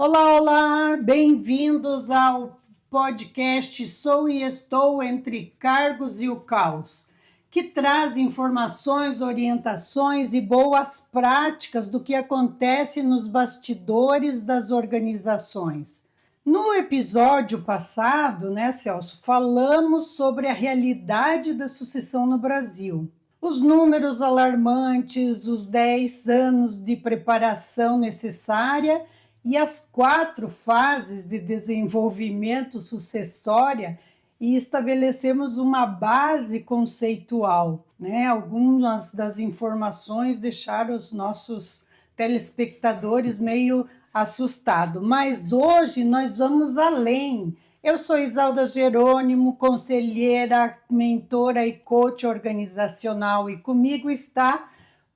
Olá, olá, bem-vindos ao podcast Sou e Estou entre Cargos e o Caos, que traz informações, orientações e boas práticas do que acontece nos bastidores das organizações. No episódio passado, Celso, falamos sobre a realidade da sucessão no Brasil. Os números alarmantes, os 10 anos de preparação necessária e as 4 fases de desenvolvimento sucessória e estabelecemos uma base conceitual. Algumas das informações deixaram os nossos telespectadores meio assustados, mas hoje nós vamos além. Eu sou Isalda Jerônimo, conselheira, mentora e coach organizacional, e comigo está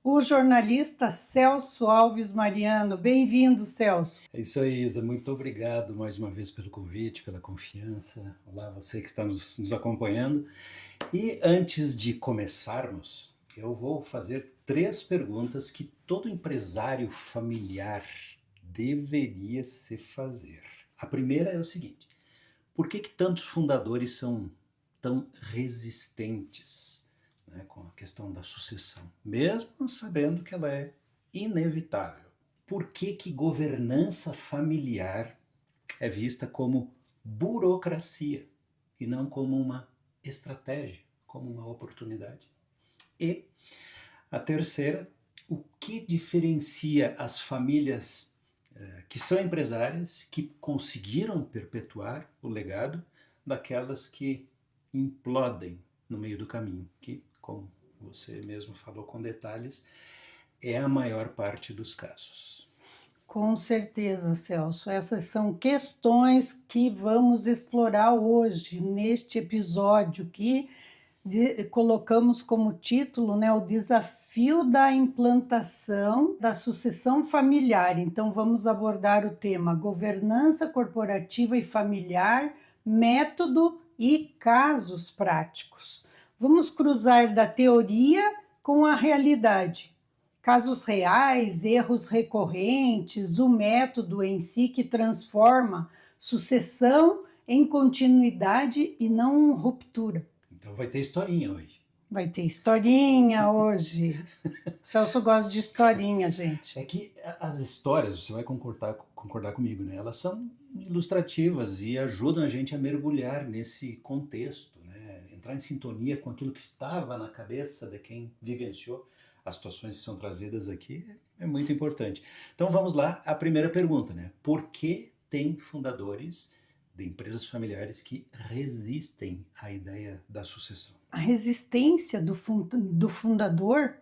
o jornalista Celso Alves Mariano. Bem-vindo, Celso. É isso aí, Isa. Muito obrigado mais uma vez pelo convite, pela confiança. Olá, você que está nos acompanhando. E antes de começarmos, eu vou fazer 3 perguntas que todo empresário familiar deveria se fazer. A primeira é o seguinte: por que tantos fundadores são tão resistentes, com a questão da sucessão, mesmo sabendo que ela é inevitável? Por que governança familiar é vista como burocracia e não como uma estratégia, como uma oportunidade? E a terceira, o que diferencia as famílias que são empresárias, que conseguiram perpetuar o legado, daquelas que implodem no meio do caminho, que, como você mesmo falou com detalhes, é a maior parte dos casos. Com certeza, Celso. Essas são questões que vamos explorar hoje, neste episódio que colocamos como título, o desafio da implantação da sucessão familiar. Então, vamos abordar o tema governança corporativa e familiar, método e casos práticos. Vamos cruzar da teoria com a realidade. Casos reais, erros recorrentes, o método em si que transforma sucessão em continuidade e não ruptura. Então vai ter historinha hoje. Vai ter historinha hoje. O Celso gosta de historinha, gente. É que as histórias, você vai concordar comigo, elas são ilustrativas e ajudam a gente a mergulhar nesse contexto, entrar em sintonia com aquilo que estava na cabeça de quem vivenciou as situações que são trazidas aqui. É muito importante. Então vamos lá, a primeira pergunta, por que tem fundadores de empresas familiares que resistem à ideia da sucessão? A resistência do fundador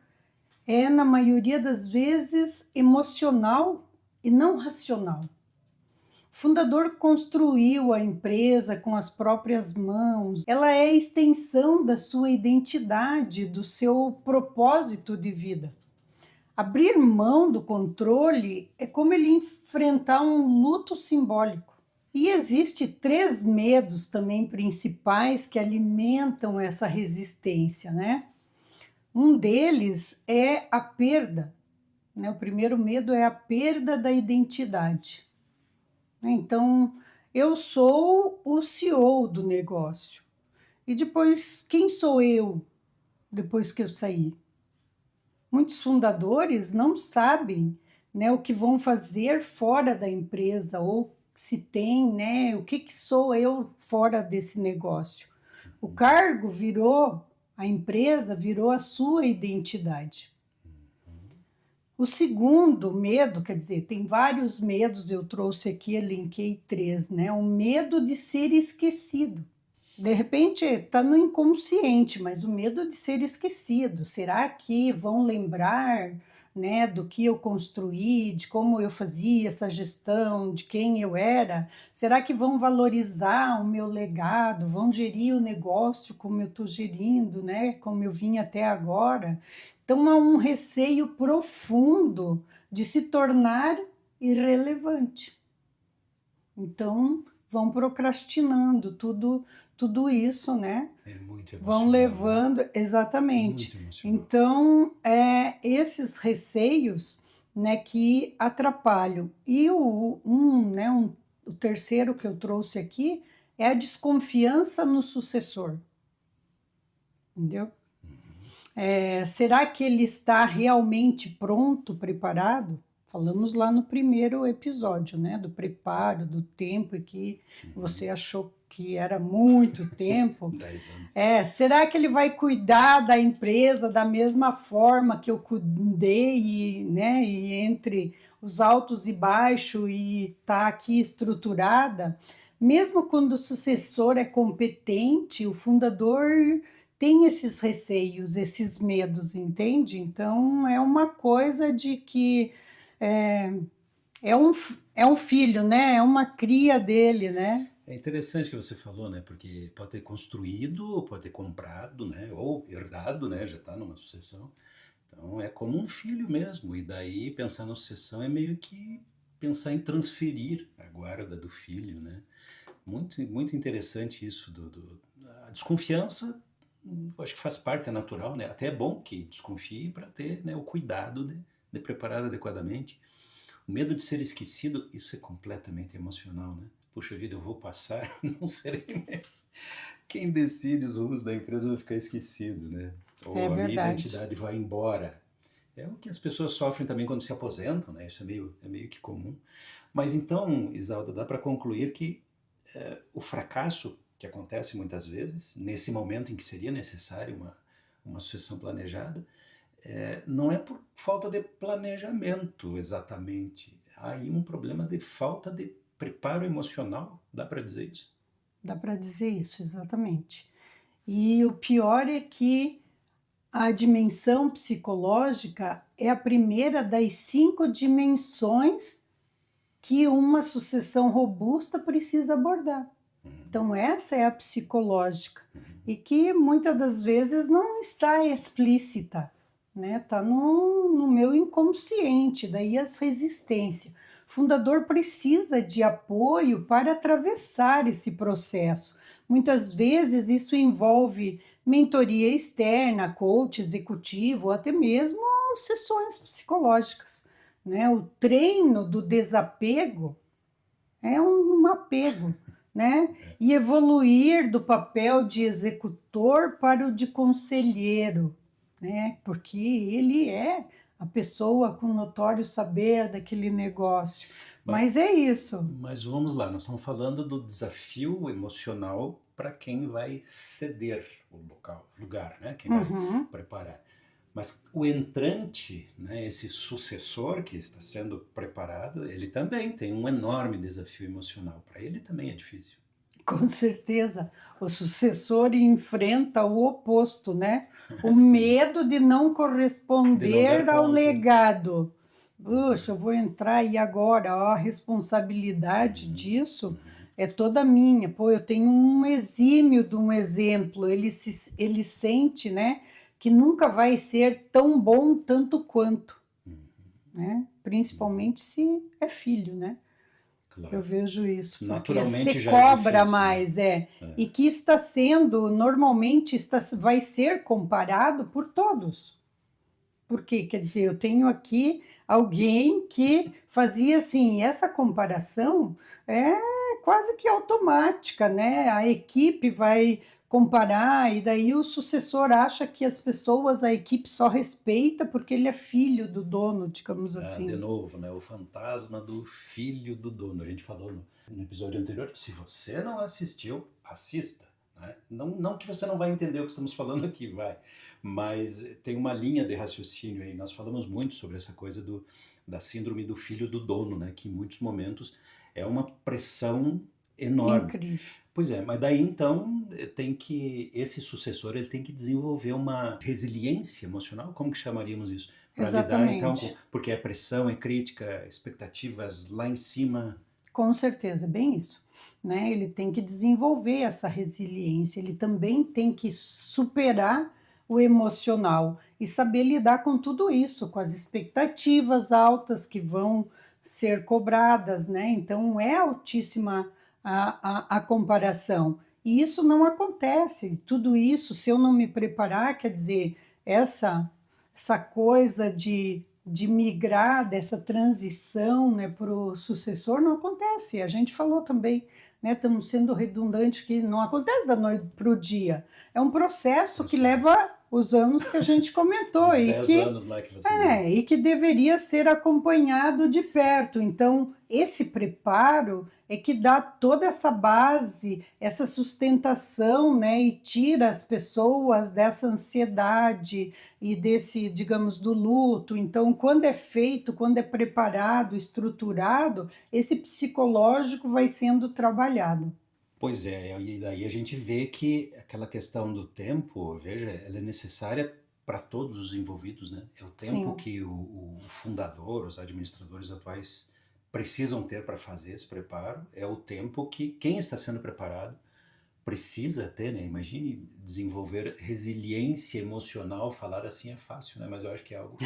é, na maioria das vezes, emocional e não racional. O fundador construiu a empresa com as próprias mãos. Ela é a extensão da sua identidade, do seu propósito de vida. Abrir mão do controle é como ele enfrentar um luto simbólico. E existem 3 medos também principais que alimentam essa resistência, Um deles é a perda, O primeiro medo é a perda da identidade. Então, eu sou o CEO do negócio. E depois, quem sou eu depois que eu sair? Muitos fundadores não sabem, o que vão fazer fora da empresa ou se tem, o que sou eu fora desse negócio. O cargo virou, a empresa virou a sua identidade. O segundo medo, quer dizer, tem vários medos, eu trouxe aqui, elenquei 3, O medo de ser esquecido. De repente está no inconsciente, mas o medo de ser esquecido. Será que vão lembrar, do que eu construí, de como eu fazia essa gestão, de quem eu era? Será que vão valorizar o meu legado, vão gerir o negócio como eu estou gerindo, como eu vim até agora? Então há um receio profundo de se tornar irrelevante. Então vão procrastinando tudo isso, É muito emocional. Vão levando, exatamente. Muito emocional. Então, esses receios né, que atrapalham. E o terceiro que eu trouxe aqui é a desconfiança no sucessor, entendeu? Será que ele está realmente pronto, preparado? Falamos lá no primeiro episódio, né, do preparo, do tempo, e que você achou que era muito tempo. 10 anos. Será que ele vai cuidar da empresa da mesma forma que eu cuidei, né, e entre os altos e baixos, e tá aqui estruturada? Mesmo quando o sucessor é competente, o fundador tem esses receios, esses medos, entende? Então, é uma coisa de que é, é um filho, né? É uma cria dele, né? É interessante que você falou, né? Porque pode ter construído, ou pode ter comprado, né? Ou herdado, né? Já está numa sucessão. Então é como um filho mesmo. E daí pensar na sucessão é meio que pensar em transferir a guarda do filho, né? Muito, muito interessante isso a desconfiança. Acho que faz parte, é natural, né? Até é bom que desconfie para ter, né, o cuidado de preparar adequadamente. O medo de ser esquecido, isso é completamente emocional, né? Puxa vida, eu vou passar, não serei mais. Quem decide os rumos da empresa vai ficar esquecido, né? É Ou a minha verdade. identidade vai embora. É o que as pessoas sofrem também quando se aposentam, né? Isso é meio que comum. Mas então, Isalda, dá para concluir que o fracasso que acontece muitas vezes, nesse momento em que seria necessário uma sucessão planejada, não é por falta de planejamento exatamente. Há aí um problema de falta de preparo emocional, dá para dizer isso? Dá para dizer isso, exatamente. E o pior é que a dimensão psicológica é a primeira das 5 dimensões que uma sucessão robusta precisa abordar. Então, essa é a psicológica, e que muitas das vezes não está explícita, né? Está no meu inconsciente, daí as resistências. O fundador precisa de apoio para atravessar esse processo. Muitas vezes isso envolve mentoria externa, coach executivo, ou até mesmo sessões psicológicas, né? O treino do desapego é um apego, né? E evoluir do papel de executor para o de conselheiro, né? Porque ele é a pessoa com notório saber daquele negócio. Mas é isso. Mas vamos lá, nós estamos falando do desafio emocional para quem vai ceder o lugar, né? Quem vai preparar. Mas o entrante, né, esse sucessor que está sendo preparado, ele também tem um enorme desafio emocional. Para ele também é difícil. Com certeza, o sucessor enfrenta o oposto, né? O Sim. medo de não De não corresponder dar ao conta. legado. Puxa, eu vou entrar e agora, ó, a responsabilidade disso é toda minha. Pô, eu tenho um exímio de um exemplo. Ele sente, né, que nunca vai ser tão bom tanto quanto, né? Principalmente se é filho, né? Claro. Eu vejo isso, porque Naturalmente se já é cobra difícil, né? mais, e que está sendo, normalmente vai ser comparado por todos. Porque, quer dizer, eu tenho aqui alguém que fazia assim, essa comparação é quase que automática, né? A equipe vai comparar, e daí o sucessor acha que as pessoas, a equipe só respeita porque ele é filho do dono, digamos De assim. novo, né? O fantasma do filho do dono. A gente falou no episódio anterior. Se você não assistiu, assista. Né? Não que você não vai entender o que estamos falando aqui, vai. Mas tem uma linha de raciocínio aí. Nós falamos muito sobre essa coisa da síndrome do filho do dono, né? Que em muitos momentos é uma pressão enorme. Incrível. Pois é, mas daí então esse sucessor ele tem que desenvolver uma resiliência emocional, como que chamaríamos isso? Para lidar então Exatamente. porque é pressão, é crítica, expectativas lá em cima. Com certeza, bem isso, né? Ele tem que desenvolver essa resiliência, ele também tem que superar o emocional e saber lidar com tudo isso, com as expectativas altas que vão ser cobradas, né? Então é altíssima a comparação. E isso não acontece. Tudo isso, se eu não me preparar, quer dizer, essa coisa de de migrar dessa transição, né, para o sucessor não acontece. A gente falou também, né, estamos sendo redundante que não acontece da noite para o dia. É um processo que leva os anos que a gente comentou Os e 10 que anos lá que você disse. e que deveria ser acompanhado de perto. Então, esse preparo é que dá toda essa base, essa sustentação, né, e tira as pessoas dessa ansiedade e desse, digamos, do luto. Então, quando é feito, quando é preparado, estruturado, esse psicológico vai sendo trabalhado. Pois é, e daí a gente vê que aquela questão do tempo, veja, ela é necessária para todos os envolvidos, né? É o tempo Sim, que o fundador, os administradores atuais precisam ter para fazer esse preparo, é o tempo que quem está sendo preparado precisa ter, né? Imagine desenvolver resiliência emocional, falar assim é fácil, né? Mas eu acho que é algo que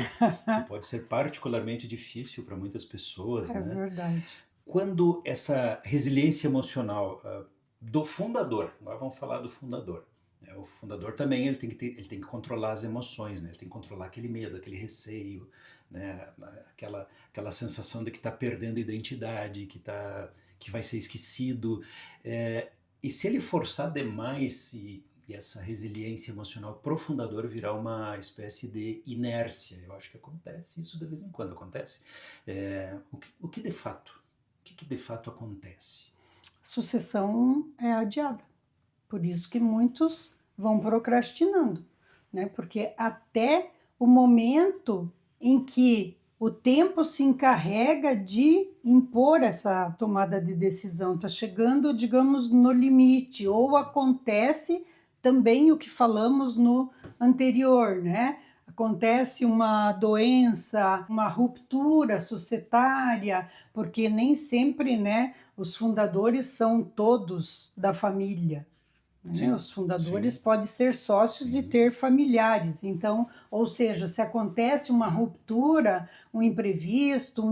pode ser particularmente difícil para muitas pessoas, é né? verdade. Quando essa resiliência emocional do fundador, agora vamos falar do fundador, né? O fundador também ele tem que controlar as emoções, né? Ele tem que controlar aquele medo, aquele receio, né? Aquela sensação de que está perdendo identidade, que vai ser esquecido. E se ele forçar demais e essa resiliência emocional pro fundador virar uma espécie de inércia, eu acho que acontece isso de vez em quando acontece. O que de fato? O que de fato acontece? Sucessão é adiada. Por isso que muitos vão procrastinando, né? Porque até o momento em que o tempo se encarrega de impor essa tomada de decisão, está chegando, digamos, no limite, ou acontece também o que falamos no anterior, né? Acontece uma doença, uma ruptura societária, porque nem sempre, né, os fundadores são todos da família, né? Sim, Os fundadores sim, podem ser sócios e sim. ter familiares. Então, ou seja, se acontece uma ruptura, um imprevisto,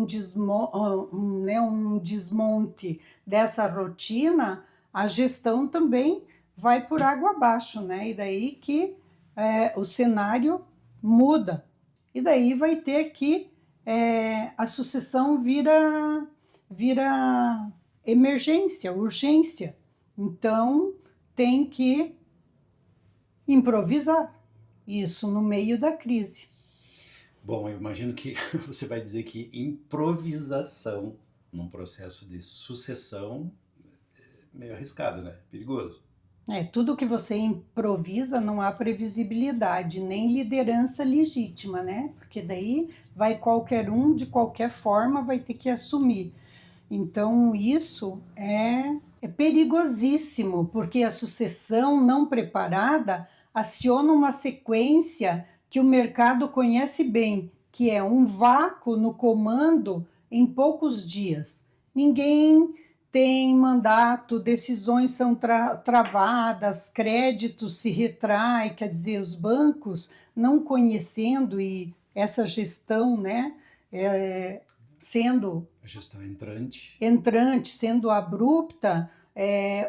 né, um desmonte dessa rotina, a gestão também vai por água abaixo, né? E daí que o cenário muda. E daí vai ter que a sucessão vira emergência, urgência. Então, tem que improvisar isso no meio da crise. Bom, eu imagino que você vai dizer que improvisação num processo de sucessão é meio arriscado, né? Perigoso. Tudo que você improvisa não há previsibilidade, nem liderança legítima, né? Porque daí vai qualquer um, de qualquer forma, vai ter que assumir. Então, isso é perigosíssimo, porque a sucessão não preparada aciona uma sequência que o mercado conhece bem, que é um vácuo no comando em poucos dias. Ninguém tem mandato, decisões são travadas, crédito se retrai, quer dizer, os bancos não conhecendo e essa gestão, né, sendo A gestão entrante entrante, sendo abrupta,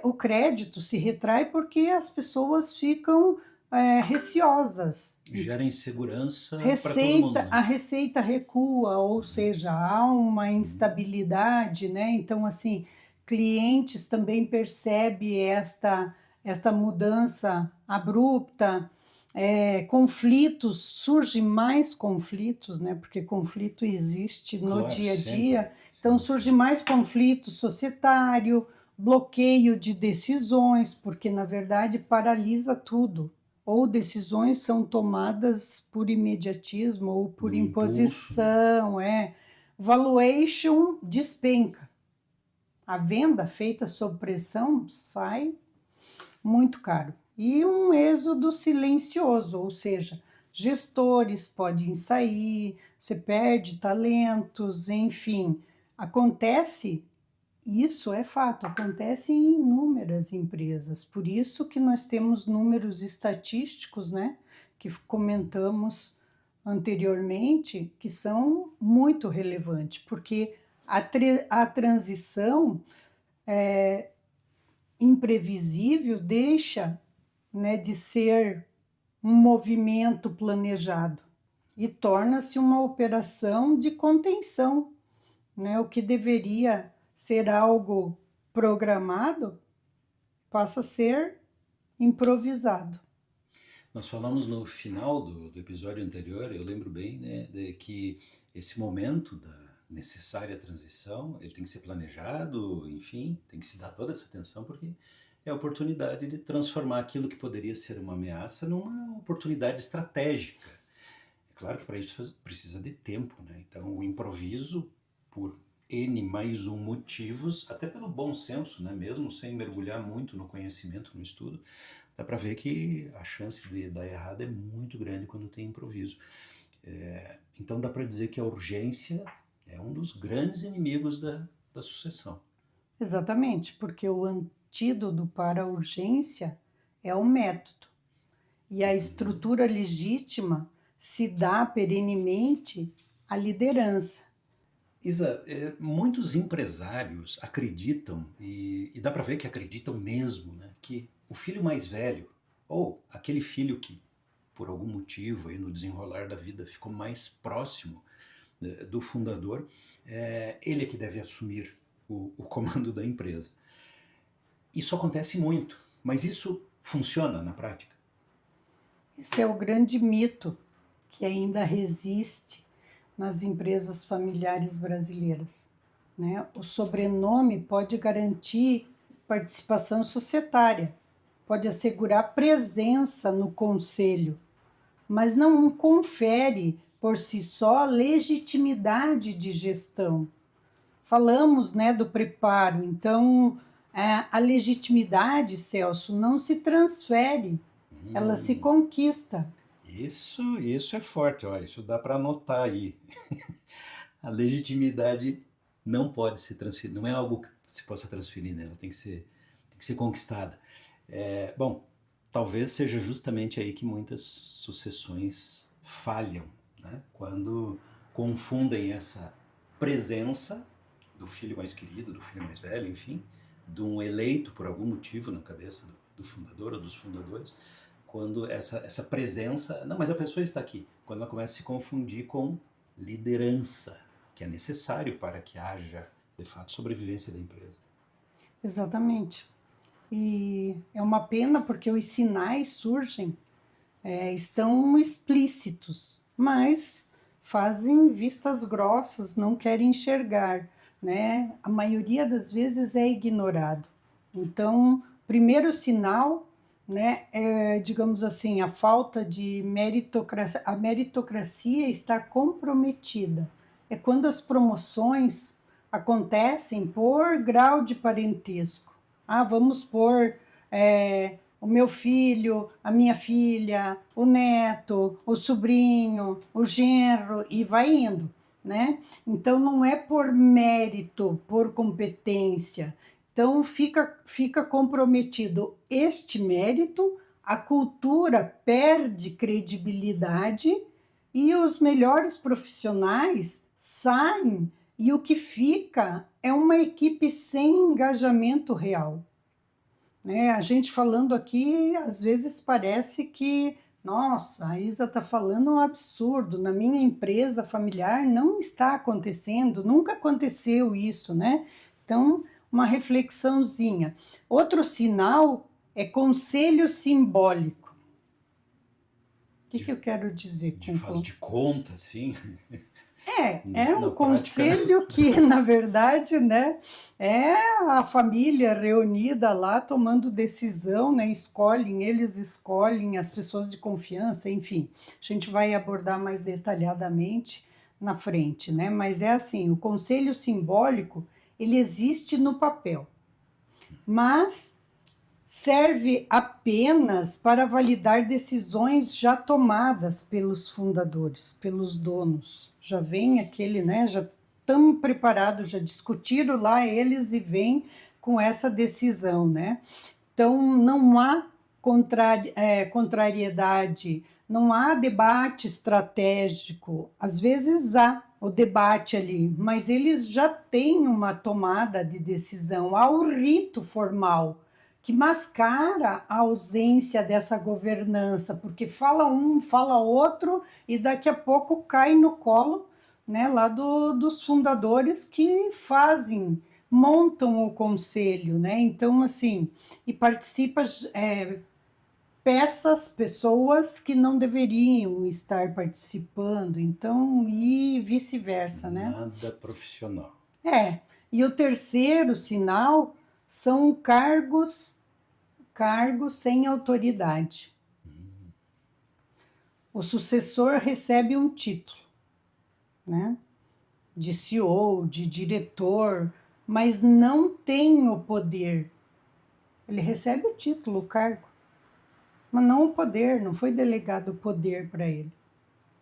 o crédito se retrai porque as pessoas ficam receosas. gera insegurança para todo mundo, né? A receita recua, ou seja, há uma instabilidade, né? Então, assim, clientes também percebem esta mudança abrupta, conflitos, surgem mais conflitos, né? Porque conflito existe no Claro, dia a sempre. dia, então Sempre. surge mais conflito societário, bloqueio de decisões, porque na verdade paralisa tudo, ou decisões são tomadas por imediatismo ou por No impulso, né? imposição, valuation despenca. A venda feita sob pressão sai muito caro. E um êxodo silencioso, ou seja, gestores podem sair, você perde talentos, enfim. Acontece, isso é fato, acontece em inúmeras empresas. Por isso que nós temos números estatísticos, né, que comentamos anteriormente, que são muito relevantes, porque a transição imprevisível deixa, né, de ser um movimento planejado. e torna-se uma operação de contenção, né? O que deveria ser algo programado passa a ser improvisado. Nós falamos no final do episódio anterior, eu lembro bem, né, de que esse momento da necessária transição, ele tem que ser planejado, enfim, tem que se dar toda essa atenção, porque é a oportunidade de transformar aquilo que poderia ser uma ameaça numa oportunidade estratégica. É claro que para isso precisa de tempo, né? Então o improviso, por N mais um motivos, até pelo bom senso, né? Mesmo sem mergulhar muito no conhecimento, no estudo, dá para ver que a chance de dar errado é muito grande quando tem improviso. Então dá para dizer que a urgência é um dos grandes inimigos da sucessão. Exatamente, porque o antídoto para a urgência é o método. E a estrutura legítima se dá perenemente à liderança. Isa, muitos empresários acreditam, e dá para ver que acreditam mesmo, né, que o filho mais velho, ou aquele filho que por algum motivo aí no desenrolar da vida ficou mais próximo do fundador, ele é que deve assumir o comando da empresa. Isso acontece muito, mas isso funciona na prática? Esse é o grande mito que ainda resiste nas empresas familiares brasileiras, né? O sobrenome pode garantir participação societária, pode assegurar presença no conselho, mas não confere por si só legitimidade de gestão. Falamos, né, do preparo, então a legitimidade, Celso, não se transfere, ela se conquista. Isso é forte, olha, isso dá para anotar aí. A legitimidade não pode ser transferida, não é algo que se possa transferir, né? Ela tem que ser conquistada. Bom, talvez seja justamente aí que muitas sucessões falham, né? Quando confundem essa presença do filho mais querido, do filho mais velho, enfim, de um eleito por algum motivo na cabeça do fundador ou dos fundadores, quando essa presença, não, mas a pessoa está aqui, quando ela começa a se confundir com liderança, que é necessário para que haja, de fato, sobrevivência da empresa. Exatamente. E é uma pena porque os sinais surgem, estão explícitos, mas fazem vistas grossas, não querem enxergar, né? A maioria das vezes é ignorado. Então, primeiro sinal, né, é, digamos assim, a falta de meritocracia, a meritocracia está comprometida. É quando as promoções acontecem por grau de parentesco. Ah, vamos pôr o meu filho, a minha filha, o neto, o sobrinho, o genro, e vai indo, né? Então não é por mérito, por competência. Então fica comprometido este mérito, a cultura perde credibilidade e os melhores profissionais saem e o que fica é uma equipe sem engajamento real. Né? A gente falando aqui, às vezes parece que, nossa, a Isa está falando um absurdo, na minha empresa familiar não está acontecendo, nunca aconteceu isso, né? Então, uma reflexãozinha. Outro sinal é conselho simbólico. O que eu quero dizer De com faz de conta, assim. É um Na prática, conselho que, na verdade, né, é a família reunida lá tomando decisão, né, eles escolhem as pessoas de confiança, enfim. A gente vai abordar mais detalhadamente na frente, né? Mas é assim, o conselho simbólico, ele existe no papel, mas serve apenas para validar decisões já tomadas pelos fundadores, pelos donos. Já vem aquele, né? Já estão preparados, já discutiram lá eles e vêm com essa decisão, né? Então não há contrariedade, não há debate estratégico. Às vezes há o debate ali, mas eles já têm uma tomada de decisão, há o rito formal que mascara a ausência dessa governança, porque fala um, fala outro, e daqui a pouco cai no colo, né, lá dos fundadores que montam o conselho, né? Então, assim, e participa pessoas que não deveriam estar participando, então, e vice-versa, né? Nada profissional. E o terceiro sinal são cargos sem autoridade. O sucessor recebe um título, né? De CEO, de diretor, mas não tem o poder. Ele recebe o título, o cargo, mas não o poder, não foi delegado o poder para ele.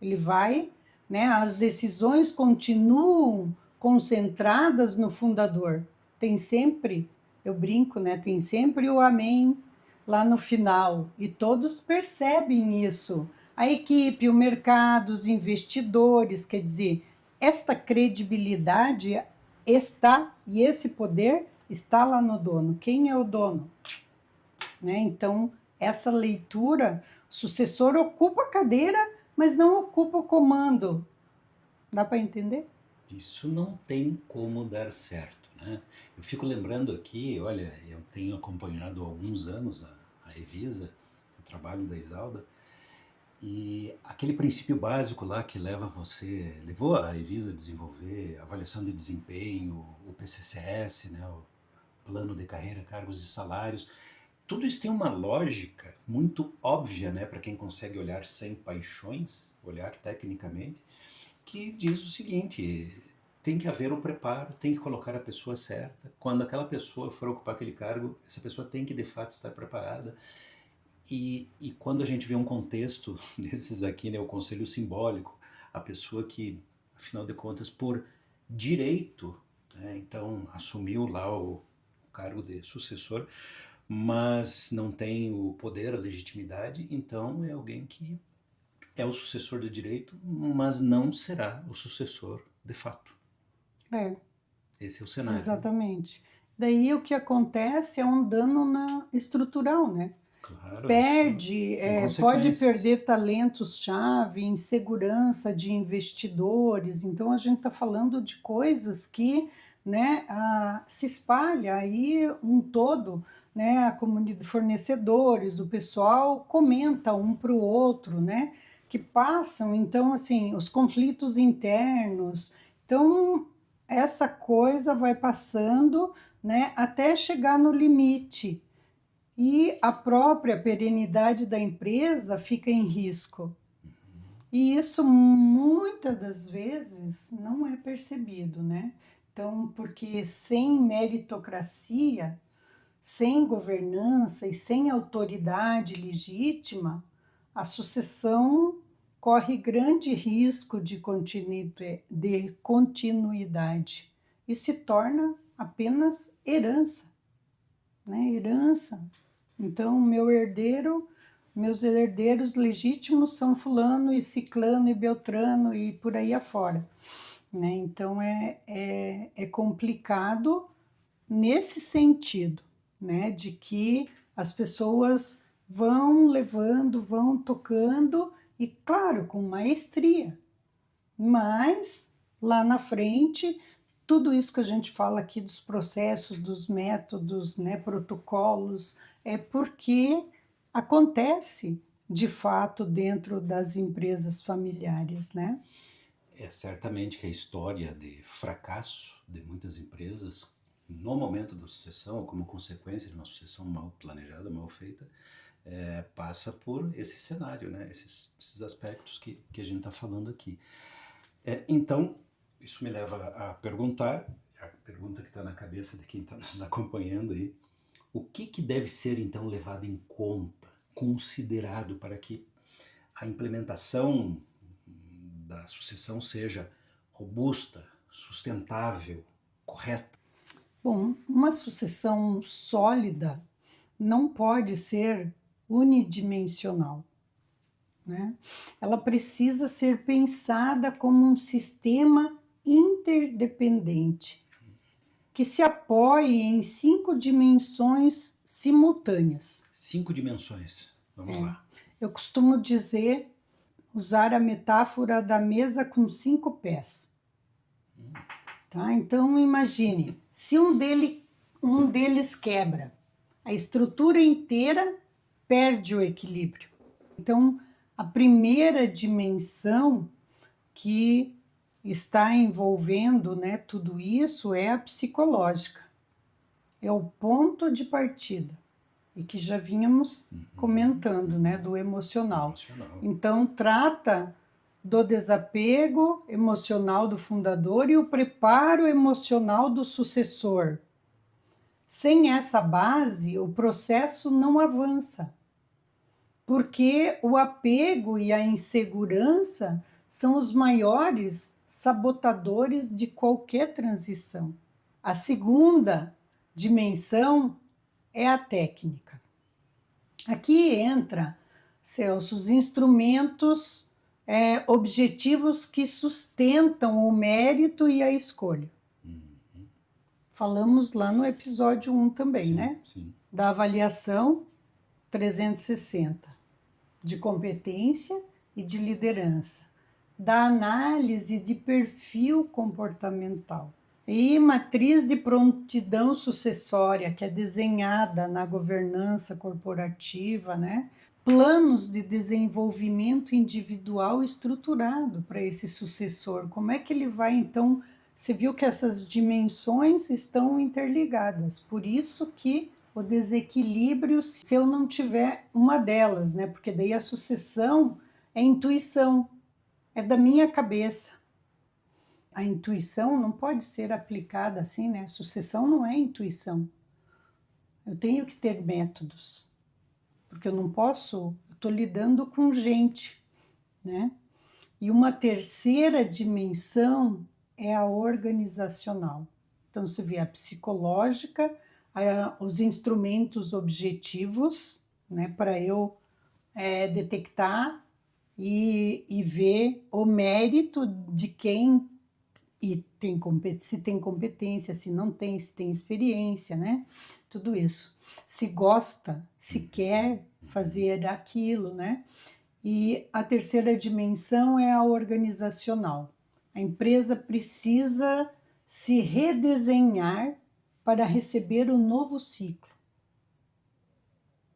Ele vai, né? As decisões continuam concentradas no fundador. Tem sempre, eu brinco, né? Tem sempre o amém lá no final. E todos percebem isso. A equipe, o mercado, os investidores, quer dizer, esta credibilidade está, e esse poder está lá no dono. Quem é o dono? Né? Então, essa leitura, o sucessor ocupa a cadeira, mas não ocupa o comando. Dá para entender? Isso não tem como dar certo, né? Eu fico lembrando aqui, olha, eu tenho acompanhado há alguns anos a Evisa, o trabalho da Isalda, e aquele princípio básico lá que levou a Evisa a desenvolver avaliação de desempenho, o PCCS, né, o Plano de Carreira, Cargos e Salários, tudo isso tem uma lógica muito óbvia, né, para quem consegue olhar sem paixões, olhar tecnicamente, que diz o seguinte: tem que haver o preparo, tem que colocar a pessoa certa. Quando aquela pessoa for ocupar aquele cargo, essa pessoa tem que de fato estar preparada. E quando a gente vê um contexto desses aqui, né, o conselho simbólico, a pessoa que, afinal de contas, por direito, né, então assumiu lá o cargo de sucessor, mas não tem o poder, a legitimidade, então é alguém que é o sucessor de direito, mas não será o sucessor de fato. É, Esse é o cenário. exatamente. Daí o que acontece é um dano estrutural, né? Claro, Perde, isso tem pode consequências. perder talentos-chave, insegurança de investidores. Então, a gente está falando de coisas que, né, se espalha aí um todo, né, a comunidade de fornecedores, o pessoal comenta um para o outro, né, que passam, então, assim, os conflitos internos. Então, essa coisa vai passando, né, até chegar no limite, e a própria perenidade da empresa fica em risco. E isso muitas das vezes não é percebido, né? Então, porque sem meritocracia, sem governança e sem autoridade legítima, a sucessão corre grande risco de continuidade e se torna apenas herança, né? Herança. Então, meus herdeiros legítimos são fulano e ciclano e beltrano e por aí afora, né? Então, é complicado nesse sentido, né? De que as pessoas vão levando, vão tocando, e claro, com maestria, mas lá na frente, tudo isso que a gente fala aqui dos processos, dos métodos, né, protocolos, é porque acontece de fato dentro das empresas familiares, né? É certamente que a história de fracasso de muitas empresas no momento da sucessão, ou como consequência de uma sucessão mal planejada, mal feita, passa por esse cenário, né? Esses aspectos que a gente está falando aqui. Então, isso me leva a perguntar, a pergunta que está na cabeça de quem está nos acompanhando aí: o que deve ser então levado em conta, considerado para que a implementação da sucessão seja robusta, sustentável, correta? Bom, uma sucessão sólida não pode ser unidimensional, né? Ela precisa ser pensada como um sistema interdependente, que se apoie em 5 dimensões simultâneas. 5 dimensões. Vamos lá. Eu costumo usar a metáfora da mesa com 5 pés. Tá? Então, imagine, se um deles quebra, a estrutura inteira perde o equilíbrio. Então, a primeira dimensão que está envolvendo, né, tudo isso é a psicológica. É o ponto de partida. E que já vínhamos comentando, né, do emocional. Então, trata do desapego emocional do fundador e o preparo emocional do sucessor. Sem essa base, o processo não avança, porque o apego e a insegurança são os maiores sabotadores de qualquer transição. A segunda dimensão é a técnica. Aqui entra, Celso, os instrumentos objetivos que sustentam o mérito e a escolha. Falamos lá no episódio 1 também, Sim, né? sim. Da avaliação 360, de competência e de liderança, da análise de perfil comportamental. E matriz de prontidão sucessória, que é desenhada na governança corporativa, né? Planos de desenvolvimento individual estruturado para esse sucessor. Como é que ele vai, então... Você viu que essas dimensões estão interligadas. Por isso que o desequilíbrio, se eu não tiver uma delas, né? Porque daí a sucessão é intuição, é da minha cabeça. A intuição não pode ser aplicada assim, né? Sucessão não é intuição. Eu tenho que ter métodos, porque eu não posso, eu estou lidando com gente, né? E uma terceira dimensão é a organizacional. Então, você vê a psicológica, os instrumentos objetivos, né? Para eu detectar e ver o mérito de quem se tem competência, se não tem, se tem experiência, né? Tudo isso. Se gosta, se quer fazer aquilo, né? E a terceira dimensão é a organizacional. A empresa precisa se redesenhar para receber o novo ciclo.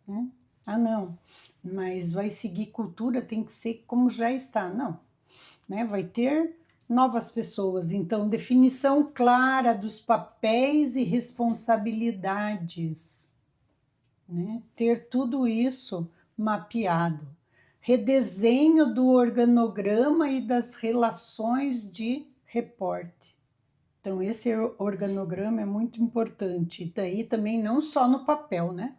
Né? Ah, não, mas vai seguir cultura, tem que ser como já está. Não, né? Vai ter novas pessoas. Então, definição clara dos papéis e responsabilidades. Né? Ter tudo isso mapeado. Redesenho do organograma e das relações de reporte. Então, esse organograma é muito importante. E daí também não só no papel, né?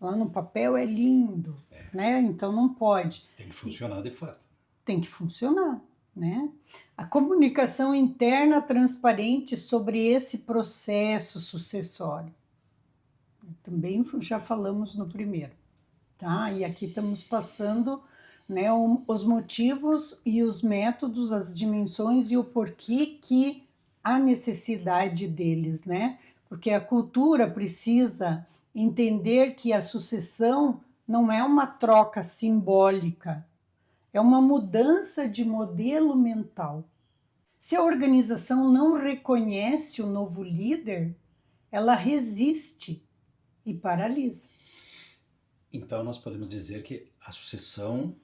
Lá no papel é lindo, né? Então não pode. Tem que funcionar de fato. Tem que funcionar, né? A comunicação interna transparente sobre esse processo sucessório. Também já falamos no primeiro. Tá? E aqui estamos passando, né, os motivos e os métodos, as dimensões e o porquê que há necessidade deles, né? Porque a cultura precisa entender que a sucessão não é uma troca simbólica, é uma mudança de modelo mental. Se a organização não reconhece o novo líder, ela resiste e paralisa. Então, nós podemos dizer que a sucessão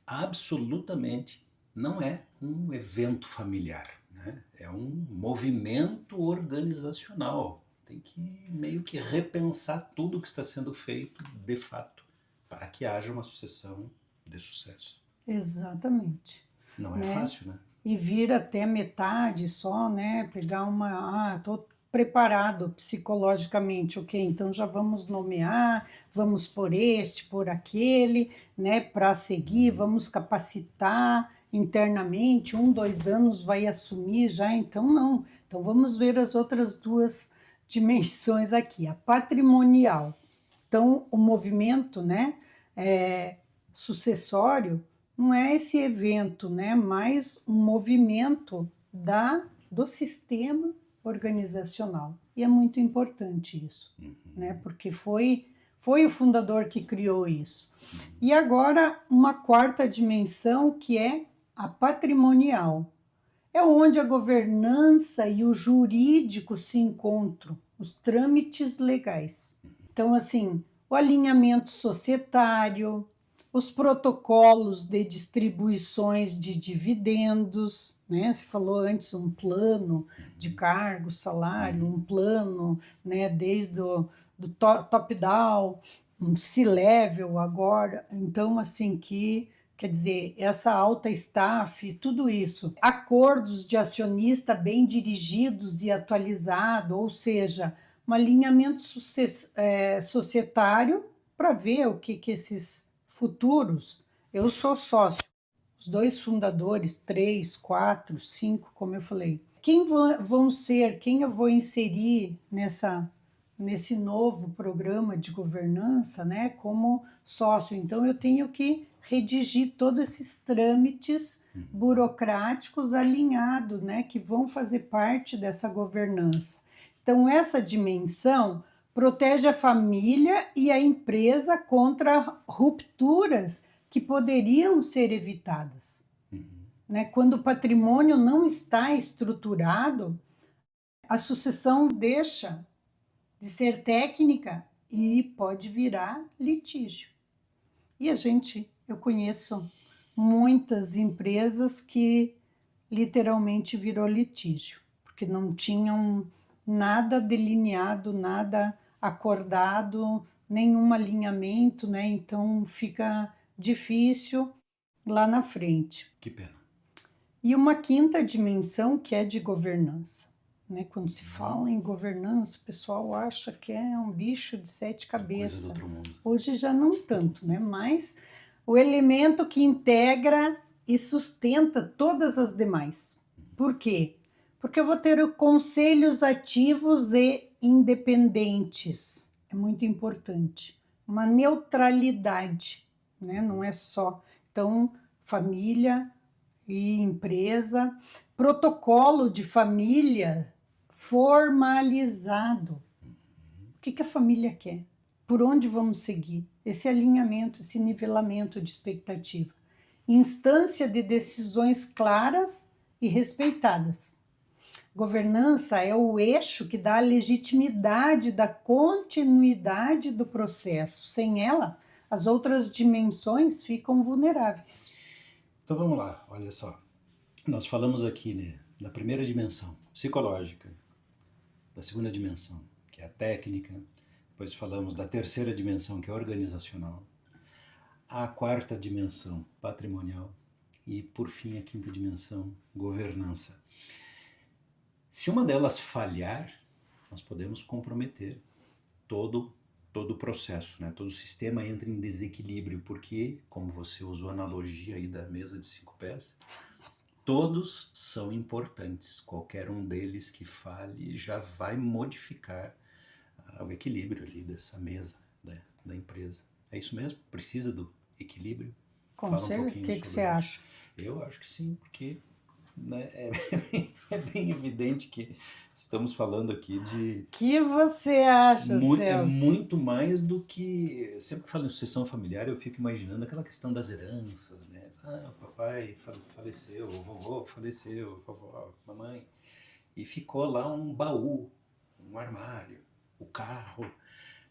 absolutamente não é um evento familiar, né? É um movimento organizacional. Tem que meio que repensar tudo o que está sendo feito de fato para que haja uma sucessão de sucesso. Exatamente. Não é fácil, né? E vir até metade só, né? Pegar tô preparado psicologicamente, ok, então já vamos nomear, vamos por este, por aquele, né, para seguir, vamos capacitar internamente, 1, 2 anos vai assumir já, então não. Então vamos ver as outras duas dimensões aqui, a patrimonial. Então o movimento, né, sucessório não é esse evento, né, mas um movimento do sistema organizacional. E é muito importante isso, né? Porque foi o fundador que criou isso. E agora, uma quarta dimensão, que é a patrimonial. É onde a governança e o jurídico se encontram, os trâmites legais. Então, assim, o alinhamento societário, os protocolos de distribuições de dividendos, né? Você falou antes um plano de cargo, salário, um plano, né? Desde do top-down, um C-level agora. Então, assim, quer dizer, essa alta staff, tudo isso. Acordos de acionista bem dirigidos e atualizados, ou seja, um alinhamento societário para ver o que esses futuros. Eu sou sócio, os dois fundadores, 3, 4, 5, como eu falei. Quem vão ser, quem eu vou inserir nesse novo programa de governança, né, como sócio? Então, eu tenho que redigir todos esses trâmites burocráticos alinhados, né, que vão fazer parte dessa governança. Então, essa dimensão protege a família e a empresa contra rupturas que poderiam ser evitadas. Né? Quando o patrimônio não está estruturado, a sucessão deixa de ser técnica e pode virar litígio. E eu conheço muitas empresas que literalmente virou litígio, porque não tinham nada delineado, nada acordado, nenhum alinhamento, né? Então fica difícil lá na frente. Que pena. E uma quinta dimensão, que é de governança. Né? Quando se fala em governança, o pessoal acha que é um bicho de 7 cabeças. Coisa do outro mundo. Hoje já não tanto, né? Mas o elemento que integra e sustenta todas as demais. Por quê? Porque eu vou ter conselhos ativos e independentes. É muito importante. Uma neutralidade, né? Não é só. Então, família e empresa. Protocolo de família formalizado. O que a família quer? Por onde vamos seguir? Esse alinhamento, esse nivelamento de expectativa. Instância de decisões claras e respeitadas. Governança é o eixo que dá a legitimidade da continuidade do processo. Sem ela, as outras dimensões ficam vulneráveis. Então vamos lá, olha só. Nós falamos aqui, né, da primeira dimensão, psicológica, da segunda dimensão, que é a técnica, depois falamos da terceira dimensão, que é organizacional, a quarta dimensão, patrimonial, e por fim a quinta dimensão, governança. Se uma delas falhar, nós podemos comprometer todo o processo, né? Todo o sistema entra em desequilíbrio, porque, como você usou a analogia aí da mesa de 5 pés, todos são importantes. Qualquer um deles que fale já vai modificar o equilíbrio ali dessa mesa, né, da empresa. É isso mesmo? Precisa do equilíbrio? Com certeza. O que você acha? Eu acho que sim, porque né, é bem evidente que estamos falando aqui de... O que você acha, Celso? É muito mais do que... Sempre que falo em sucessão familiar, eu fico imaginando aquela questão das heranças, né? Ah, o papai faleceu, o vovô faleceu, a vovó, a mamãe. E ficou lá um baú, um armário, o carro,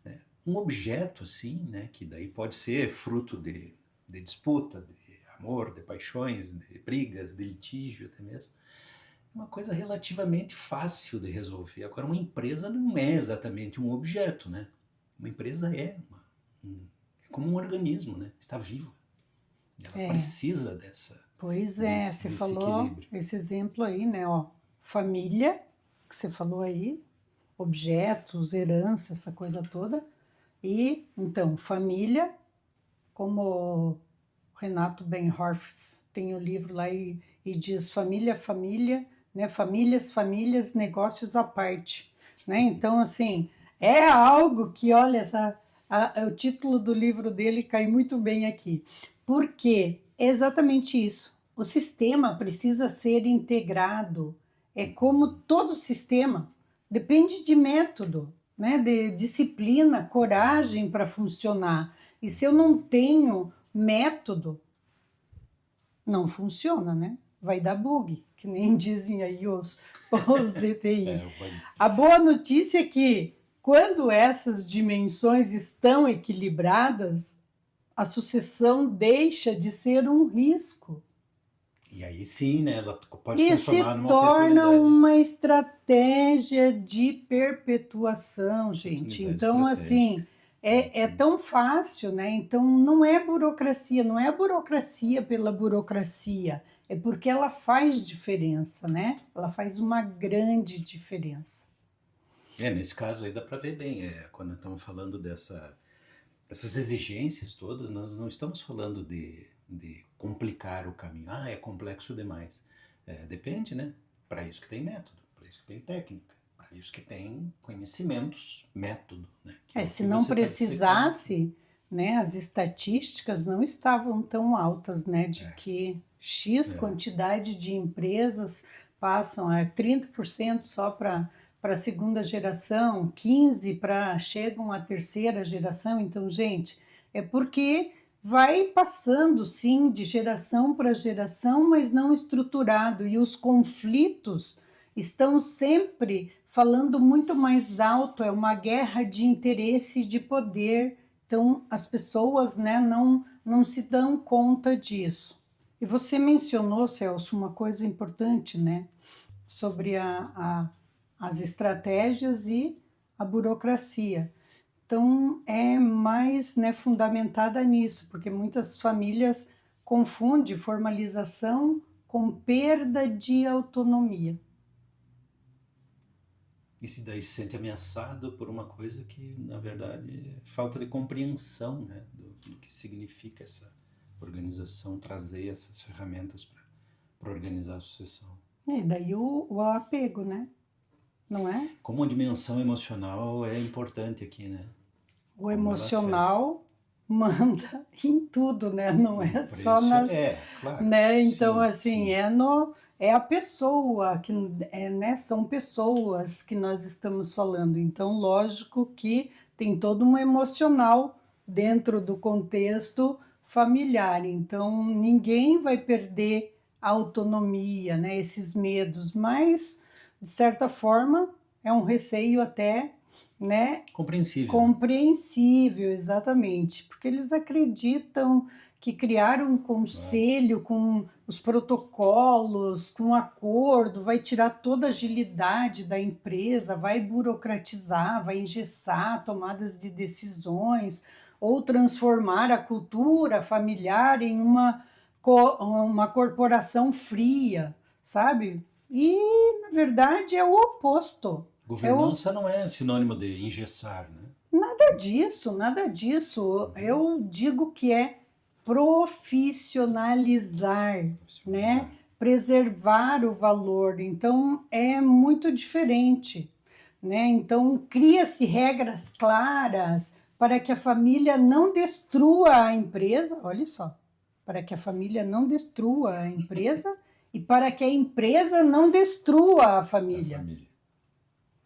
né? Um objeto assim, né? Que daí pode ser fruto de disputa, de amor, de paixões, de brigas, de litígio até mesmo. É uma coisa relativamente fácil de resolver. Agora, uma empresa não é exatamente um objeto, né? Uma empresa é como um organismo, né? Está viva. Ela precisa dessa... Pois é, você falou equilíbrio. Esse exemplo aí, né? Ó, família, que você falou aí, objetos, herança, essa coisa toda. E, então, família, como Renato Benhorf tem o livro lá e diz família, né? Famílias, negócios à parte, né? Então, assim, é algo que, olha, o título do livro dele cai muito bem aqui. Por quê? É exatamente isso. O sistema precisa ser integrado, É como todo sistema, depende de método, né? De disciplina, coragem para funcionar. E se eu não tenho método, não funciona, né? Vai dar bug, que nem dizem aí os DTI. A boa notícia é que, quando essas dimensões estão equilibradas, a sucessão deixa de ser um risco. E aí sim, né, ela pode se E se transformar numa torna oportunidade. uma estratégia de perpetuação, gente. Oportunidade Então, estratégica. assim, é tão fácil, né? Então, não é burocracia, não é burocracia pela burocracia, é porque ela faz diferença, né? Ela faz uma grande diferença. Nesse caso aí dá para ver bem, quando estamos falando dessas exigências todas, nós não estamos falando de complicar o caminho. Ah, é complexo demais. Depende, né? Para isso que tem método, para isso que tem técnica, para isso que tem conhecimentos, método, né? Que é o Se que não você está dissecando aqui. precisasse, né, as estatísticas não estavam tão altas, né, de que X quantidade de empresas passam a 30% só para a segunda geração, 15% para chegam à terceira geração. Então, gente, é porque vai passando, sim, de geração para geração, mas não estruturado. E os conflitos estão sempre falando muito mais alto, é uma guerra de interesse e de poder. Então, as pessoas, né, não se dão conta disso. E você mencionou, Celso, uma coisa importante, né, sobre as estratégias e a burocracia. Então, é mais, né, fundamentada nisso, porque muitas famílias confundem formalização com perda de autonomia. E se daí se sente ameaçado por uma coisa que, na verdade, é falta de compreensão, né, do que significa essa organização, trazer essas ferramentas para organizar a sucessão. E daí o apego, né? Não é? Como a dimensão emocional é importante aqui, né? O Como ela afeta. emocional manda em tudo, né? Não E o é só preço nas, claro, né? Então, sim, assim, sim. é a pessoa que né? São pessoas que nós estamos falando. Então, lógico que tem todo um emocional dentro do contexto familiar. Então, ninguém vai perder a autonomia, né? Esses medos, mas de certa forma é um receio até, né? Compreensível. Compreensível, exatamente, porque eles acreditam que criar um conselho com os protocolos, com um acordo, vai tirar toda a agilidade da empresa, vai burocratizar, vai engessar tomadas de decisões, ou transformar a cultura familiar em uma corporação fria, sabe? E, na verdade, é o oposto. Governança não é sinônimo de engessar, né? Nada disso, nada disso. Eu digo que é profissionalizar, né? Preservar o valor. Então, é muito diferente, né? Então, cria-se regras claras para que a família não destrua a empresa, olha só, para que a família não destrua a empresa e para que a empresa não destrua a A família. família.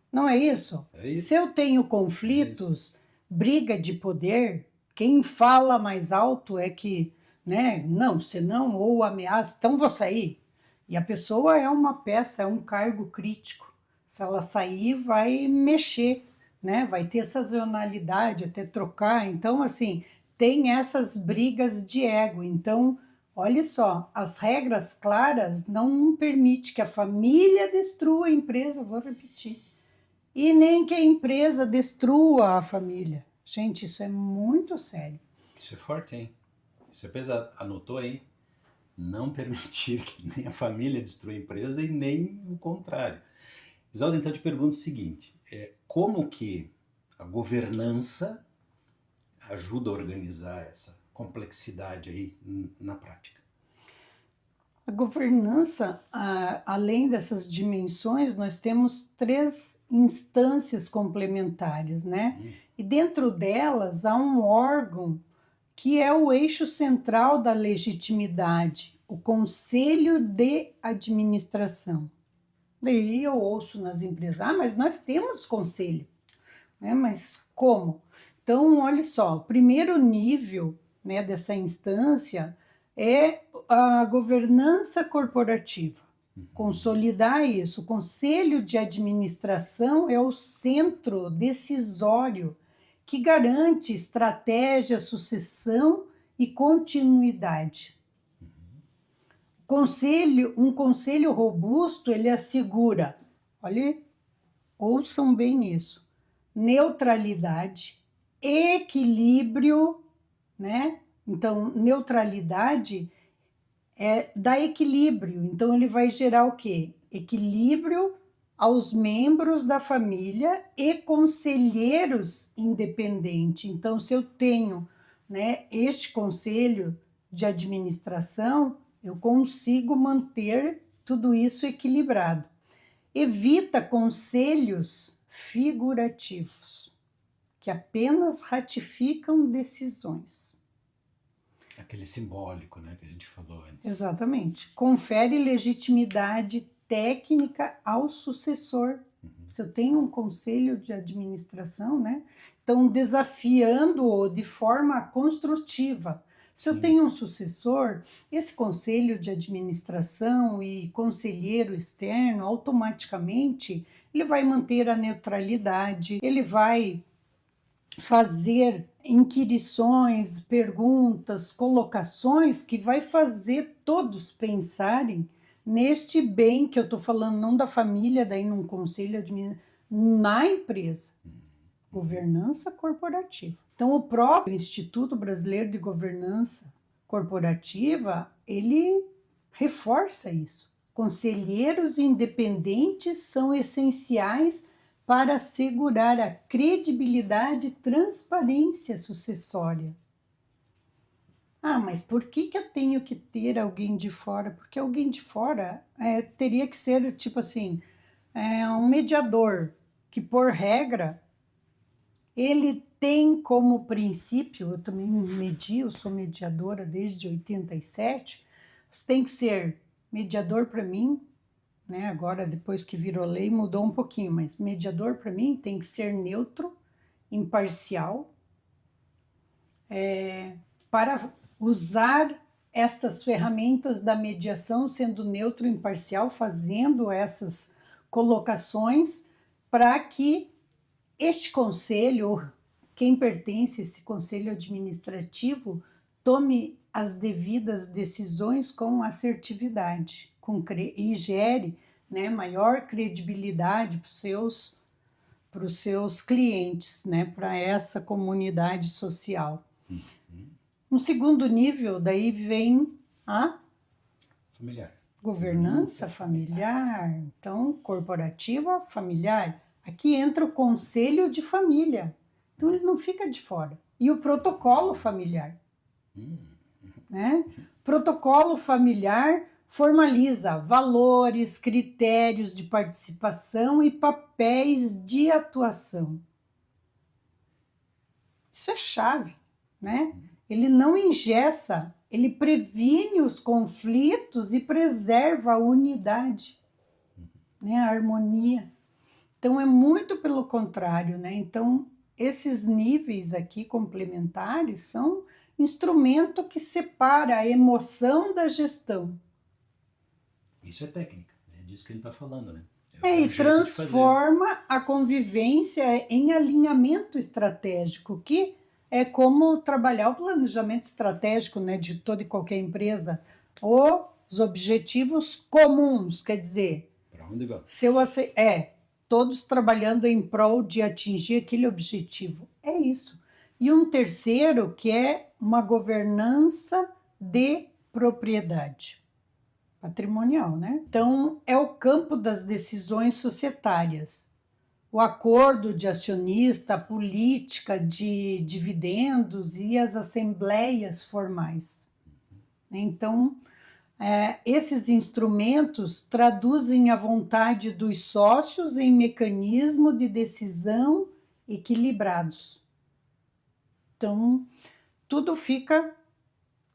Não é isso? É isso. Se eu tenho conflitos, briga de poder, quem fala mais alto é que, né, não, senão, ou ameaça, então vou sair. E a pessoa é uma peça, é um cargo crítico. Se ela sair, vai mexer, né? Vai ter sazonalidade, até trocar. Então, assim, tem essas brigas de ego. Então, olha só, as regras claras não permitem que a família destrua a empresa, vou repetir. E nem que a empresa destrua a família. Gente, isso é muito sério. Isso é forte, hein? Isso é pesado. Anotou aí? Não permitir que nem a família destrua a empresa e nem o contrário. Isolda, então eu te pergunto o seguinte, como que a governança ajuda a organizar essa complexidade aí na prática? A governança, além dessas dimensões, nós temos 3 instâncias complementares, né? E dentro delas há um órgão que é o eixo central da legitimidade, o Conselho de Administração. Daí eu ouço nas empresas, mas nós temos conselho, né? Mas como? Então, olha só, o primeiro nível, né, dessa instância é a governança corporativa. Consolidar isso. O conselho de administração é o centro decisório que garante estratégia, sucessão e continuidade. Um conselho robusto, ele assegura, olha, ouçam bem isso, neutralidade, equilíbrio, né? Então, neutralidade dá equilíbrio. Então, ele vai gerar o quê? Equilíbrio aos membros da família e conselheiros independentes. Então, se eu tenho, né, este conselho de administração, eu consigo manter tudo isso equilibrado. Evita conselhos figurativos, que apenas ratificam decisões. Aquele simbólico, né, que a gente falou antes. Exatamente. Confere legitimidade técnica ao sucessor. Se eu tenho um conselho de administração, né? Então, desafiando-o de forma construtiva. Se eu tenho um sucessor, esse conselho de administração e conselheiro externo, automaticamente, ele vai manter a neutralidade, ele vai fazer inquirições, perguntas, colocações que vai fazer todos pensarem neste bem que eu estou falando, não da família, daí num conselho administrativo, na empresa. Governança corporativa. Então, o próprio Instituto Brasileiro de Governança Corporativa, ele reforça isso. Conselheiros independentes são essenciais para assegurar a credibilidade e transparência sucessória. Mas por que eu tenho que ter alguém de fora? Porque alguém de fora teria que ser, tipo assim, um mediador, que por regra, ele tem como princípio, eu também eu sou mediadora desde 87, você tem que ser mediador para mim, né? Agora, depois que virou lei, mudou um pouquinho, mas mediador para mim tem que ser neutro, imparcial, para usar estas ferramentas da mediação, sendo neutro, imparcial, fazendo essas colocações para que este conselho, quem pertence a esse conselho administrativo, tome as devidas decisões com assertividade e gere, né, maior credibilidade para os seus clientes, né, para essa comunidade social. Um segundo nível, daí vem a Familiar. Governança familiar. Então, corporativa, familiar. Aqui entra o conselho de família. Então, ele não fica de fora. E o protocolo familiar. Né? Protocolo familiar formaliza valores, critérios de participação e papéis de atuação. Isso é chave, né? Ele não engessa, ele previne os conflitos e preserva a unidade, né? A harmonia. Então, é muito pelo contrário, né? Então, esses níveis aqui complementares são instrumento que separa a emoção da gestão. Isso é técnica, é disso que a gente está falando, né? E transforma a convivência em alinhamento estratégico, que é como trabalhar o planejamento estratégico, né, de toda e qualquer empresa. Os objetivos comuns, quer dizer... Para onde vamos? Todos trabalhando em prol de atingir aquele objetivo. É isso. E um terceiro, que é uma governança de propriedade patrimonial, né? Então, é o campo das decisões societárias. O acordo de acionista, a política de dividendos e as assembleias formais. Então, esses instrumentos traduzem a vontade dos sócios em mecanismo de decisão equilibrados. Então, tudo fica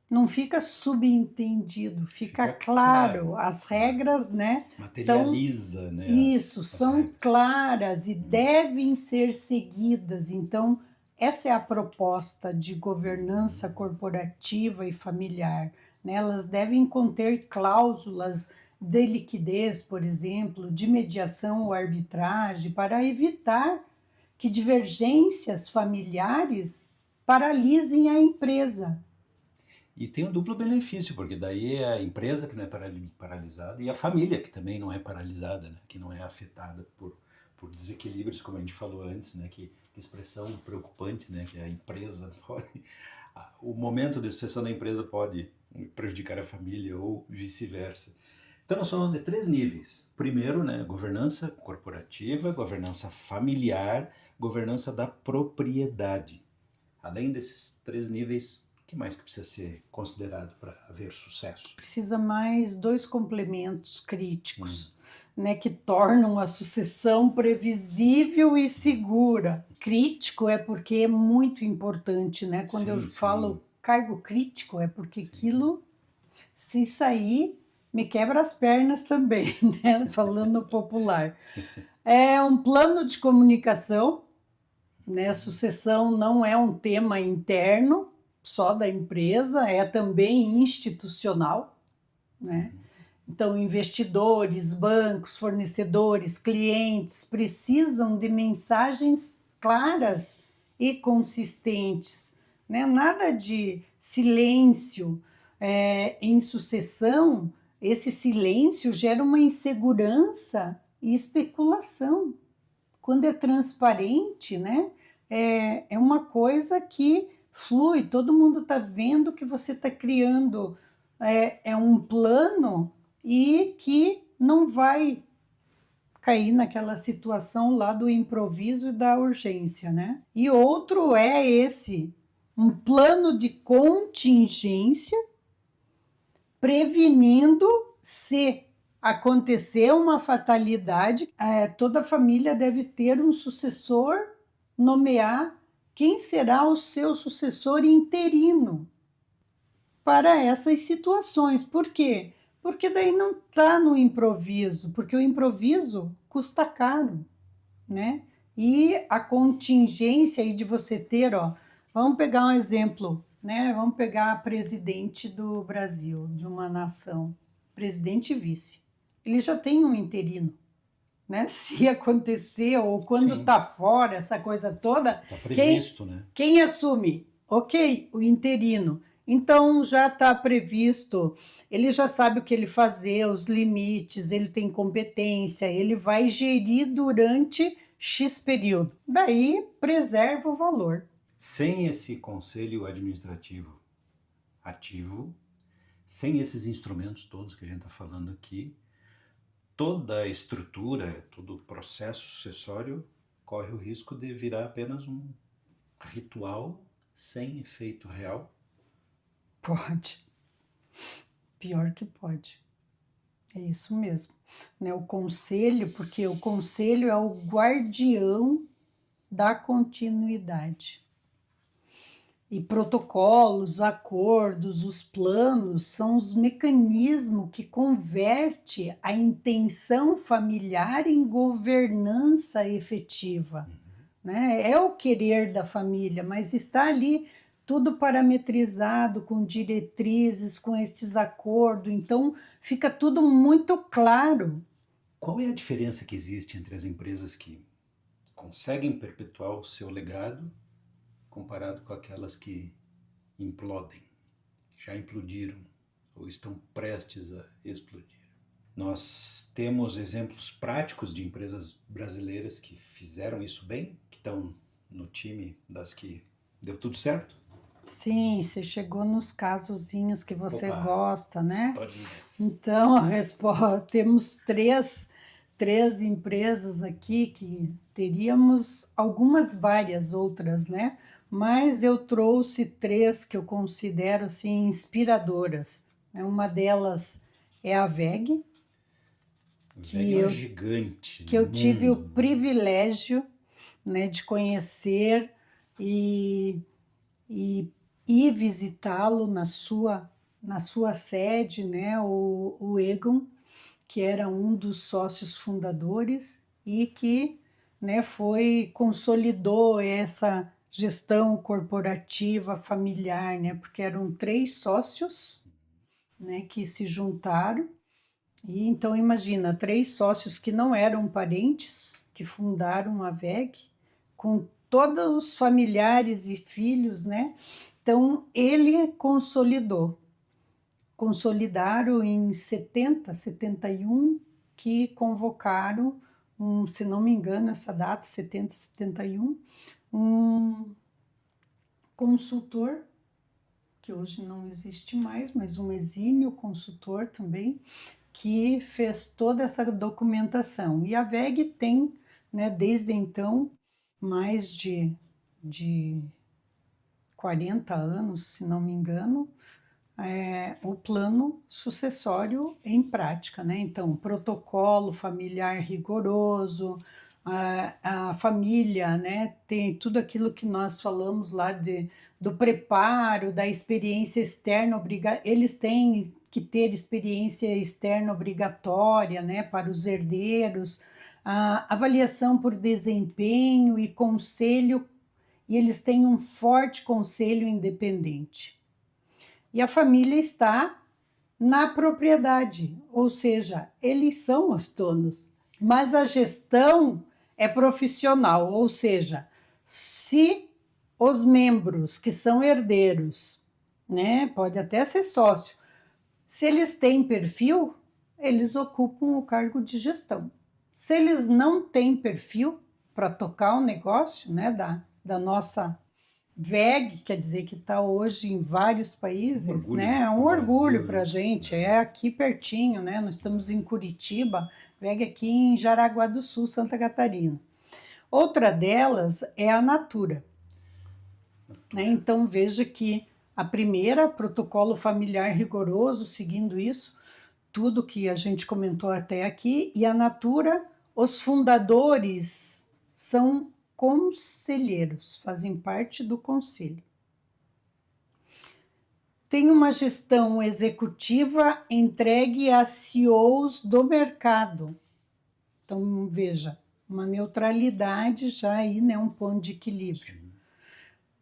Não fica subentendido, fica Fica claro, claro. As regras, né? Então, materializa, né, isso, as são regras. claras e devem ser seguidas. Então, essa é a proposta de governança corporativa e familiar, né? Elas devem conter cláusulas de liquidez, por exemplo, de mediação ou arbitragem, para evitar que divergências familiares paralisem a empresa. E tem um duplo benefício, porque daí é a empresa que não é paralisada e a família que também não é paralisada, né? Que não é afetada por desequilíbrios, como a gente falou antes, né? Que expressão preocupante, né? Que a empresa pode... O momento de sucessão da empresa pode prejudicar a família ou vice-versa. Então nós falamos de três níveis. Primeiro, né, governança corporativa, governança familiar, governança da propriedade. Além desses três níveis, o que mais que precisa ser considerado para haver sucesso? Precisa mais dois complementos críticos, né, que tornam a sucessão previsível e segura. Crítico é porque é muito importante, né? Quando eu Sim, sim, falo cargo crítico, é porque sim. aquilo, se sair, me quebra as pernas também, né? Falando no popular. É um plano de comunicação, né? Sucessão não é um tema interno só da empresa, é também institucional, né? Então, investidores, bancos, fornecedores, clientes precisam de mensagens claras e consistentes, né? Nada de silêncio. Em sucessão, esse silêncio gera uma insegurança e especulação. Quando é transparente, né? É uma coisa que flui, todo mundo está vendo que você está criando um plano e que não vai cair naquela situação lá do improviso e da urgência, né? E outro é esse, um plano de contingência prevenindo se acontecer uma fatalidade, toda a família deve ter um sucessor, nomear quem será o seu sucessor interino para essas situações. Por quê? Porque daí não está no improviso, porque o improviso custa caro, né? E a contingência aí de você ter, ó, vamos pegar um exemplo, né? Vamos pegar a presidente do Brasil, de uma nação, presidente e vice. Ele já tem um interino, né? Se acontecer ou quando Sim, tá fora, essa coisa toda, está quem, previsto, né? quem assume? Ok, o interino. Então já está previsto, ele já sabe o que ele fazer, os limites, ele tem competência, ele vai gerir durante X período. Daí preserva o valor. Sem esse conselho administrativo ativo, sem esses instrumentos todos que a gente está falando aqui, toda a estrutura, todo o processo sucessório corre o risco de virar apenas um ritual sem efeito real. Pode, pior que pode. É isso mesmo. Né? O conselho, porque o conselho é o guardião da continuidade. E protocolos, acordos, os planos são os mecanismos que converte a intenção familiar em governança efetiva. Né? É o querer da família, mas está ali tudo parametrizado com diretrizes, com estes acordos, então fica tudo muito claro. Qual é a diferença que existe entre as empresas que conseguem perpetuar o seu legado comparado com aquelas que implodem, já implodiram ou estão prestes a explodir? Nós temos exemplos práticos de empresas brasileiras que fizeram isso bem, que estão no time das que deu tudo certo? Sim, você chegou nos casozinhos que você Opa, gosta, né? historinhas. Então, a resposta, temos três empresas aqui que teríamos algumas várias outras, né? Mas eu trouxe três que eu considero assim inspiradoras. Uma delas é a VEG, VEG que é uma eu, gigante que no eu tive o mundo, né? privilégio, né, de conhecer e ir visitá-lo na sua sede, né, o Egon, que era um dos sócios fundadores e que, né, consolidou essa gestão corporativa familiar, né, porque eram 3 sócios, né, que se juntaram. E então imagina, 3 sócios que não eram parentes, que fundaram a WEG, com todos os familiares e filhos, né? Então ele consolidaram em 71, que convocaram, se não me engano, essa data, 70, 71, um consultor, que hoje não existe mais, mas um exímio consultor também, que fez toda essa documentação. E a WEG tem, né, desde então, mais de 40 anos, se não me engano, o plano sucessório em prática, né? Então, protocolo familiar rigoroso, a família, né, tem tudo aquilo que nós falamos lá do preparo, da experiência externa eles têm que ter experiência externa obrigatória, né, para os herdeiros, a avaliação por desempenho e conselho, e eles têm um forte conselho independente. E a família está na propriedade, ou seja, eles são os donos, mas a gestão é profissional, ou seja, se os membros que são herdeiros, né, pode até ser sócio, se eles têm perfil, eles ocupam o cargo de gestão. Se eles não têm perfil para tocar o negócio, né, da nossa WEG, quer dizer que está hoje em vários países, né? É um orgulho para a gente, é aqui pertinho, né? Nós estamos em Curitiba, WEG aqui em Jaraguá do Sul, Santa Catarina. Outra delas é a Natura. Né? Então veja que a primeira, protocolo familiar rigoroso, seguindo isso, tudo que a gente comentou até aqui, e a Natura, os fundadores são conselheiros, fazem parte do conselho. Tem uma gestão executiva entregue a CEOs do mercado. Então, veja, uma neutralidade já aí, né, um ponto de equilíbrio.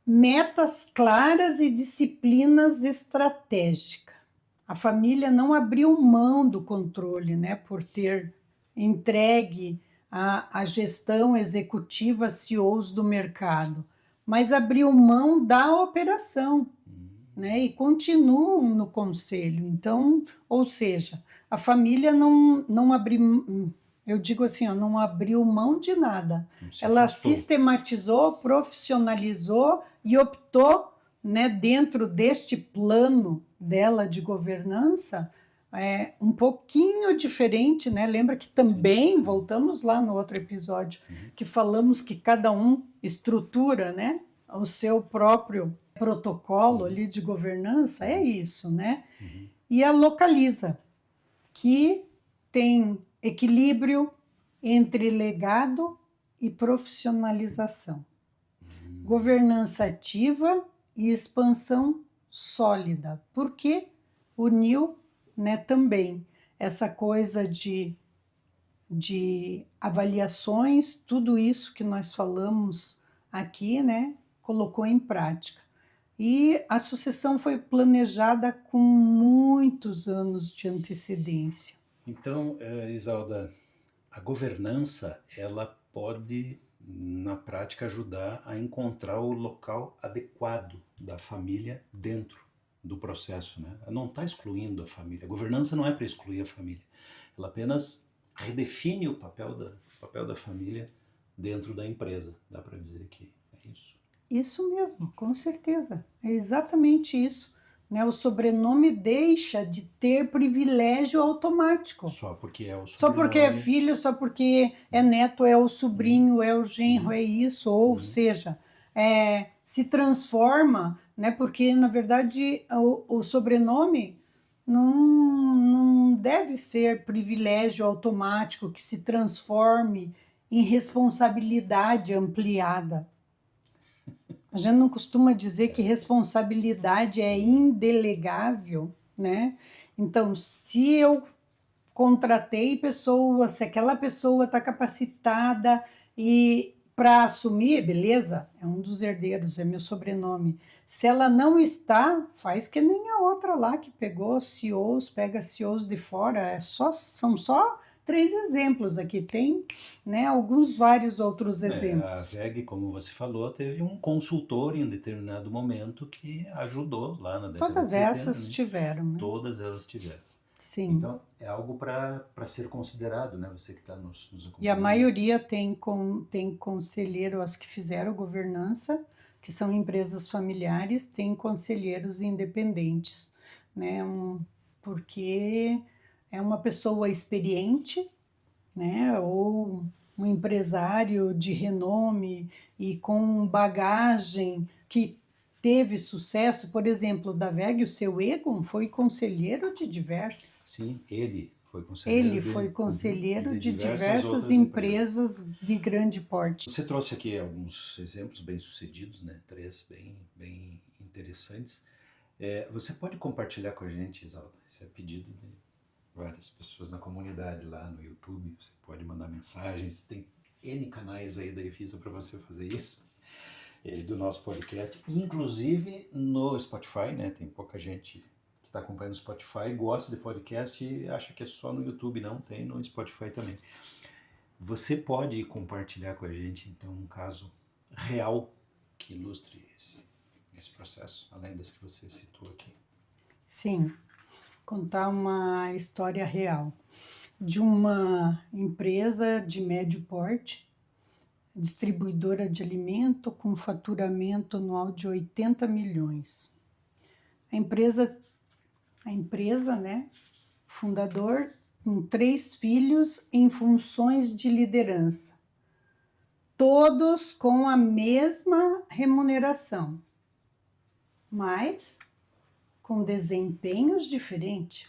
Metas claras e disciplinas estratégicas. A família não abriu mão do controle, né, por ter entregue a gestão executiva a CEOs do mercado, mas abriu mão da operação, né, e continuam no conselho. Então, ou seja, a família não abriu, eu digo assim, ó, não abriu mão de nada. Ela sistematizou, profissionalizou e optou, né, dentro deste plano dela de governança, um pouquinho diferente, né? Lembra que também, voltamos lá no outro episódio, que falamos que cada um estrutura, né, o seu próprio protocolo ali de governança, é isso, né? E a localiza, que tem equilíbrio entre legado e profissionalização. Governança ativa e expansão sólida, porque uniu, né, também essa coisa de avaliações, tudo isso que nós falamos aqui, né, colocou em prática. E a sucessão foi planejada com muitos anos de antecedência. Então, Isalda, a governança, ela pode, na prática, ajudar a encontrar o local adequado da família dentro do processo, né? Ela não está excluindo a família. A governança não é para excluir a família. Ela apenas redefine o papel da família dentro da empresa. Dá para dizer que é isso? Isso mesmo, com certeza. É exatamente isso. Né? O sobrenome deixa de ter privilégio automático. Só porque é o sobrenome. Só porque é filho, só porque é neto, é o sobrinho, é o genro, é isso. Ou seja, se transforma, né? Porque, na verdade, o sobrenome não deve ser privilégio automático que se transforme em responsabilidade ampliada. A gente não costuma dizer que responsabilidade é indelegável, né? Então, se eu contratei pessoas, se aquela pessoa está capacitada e para assumir, beleza, é um dos herdeiros, é meu sobrenome. Se ela não está, faz que nem a outra lá que pegou CEOs, pega CEOs de fora. São só 3 exemplos aqui, tem, né, alguns vários outros A exemplos. VEG, como você falou, teve um consultor em um determinado momento que ajudou lá na década de Todas 70, essas né? tiveram, né? Todas elas tiveram. Sim. Então, é algo para ser considerado, né? Você que está nos E a acompanhando. maioria tem conselheiro, as que fizeram governança, que são empresas familiares, tem conselheiros independentes, né? Porque é uma pessoa experiente, né? Ou um empresário de renome e com bagagem que teve sucesso. Por exemplo, da VEG, o seu Egon foi conselheiro de diversas. Sim, ele foi conselheiro Ele foi conselheiro de de diversas diversas outras empresas. empresas de grande porte. Você trouxe aqui alguns exemplos bem-sucedidos, né? 3 bem interessantes. Você pode compartilhar com a gente, Isalda? Isso é pedido de várias pessoas na comunidade lá no YouTube. Você pode mandar mensagens. Tem N canais aí da Efisa para você fazer isso. Do nosso podcast, inclusive no Spotify, né? Tem pouca gente que está acompanhando o Spotify, gosta de podcast e acha que é só no YouTube. Não, tem no Spotify também. Você pode compartilhar com a gente, então, um caso real que ilustre esse processo, além das que você citou aqui? Sim, contar uma história real de uma empresa de médio porte, distribuidora de alimento com faturamento anual de 80 milhões. A empresa, né, fundador, com 3 filhos em funções de liderança, todos com a mesma remuneração, mas com desempenhos diferentes.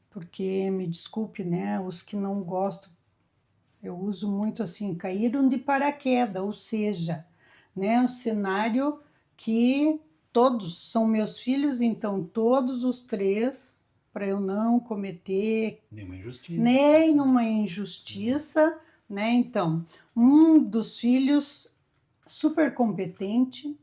Porque, me desculpe, né, os que não gostam, eu uso muito assim, caíram de paraquedas, ou seja, né, um cenário que todos são meus filhos, então todos os 3, para eu não cometer nenhuma injustiça, né? Então, um dos filhos super competente,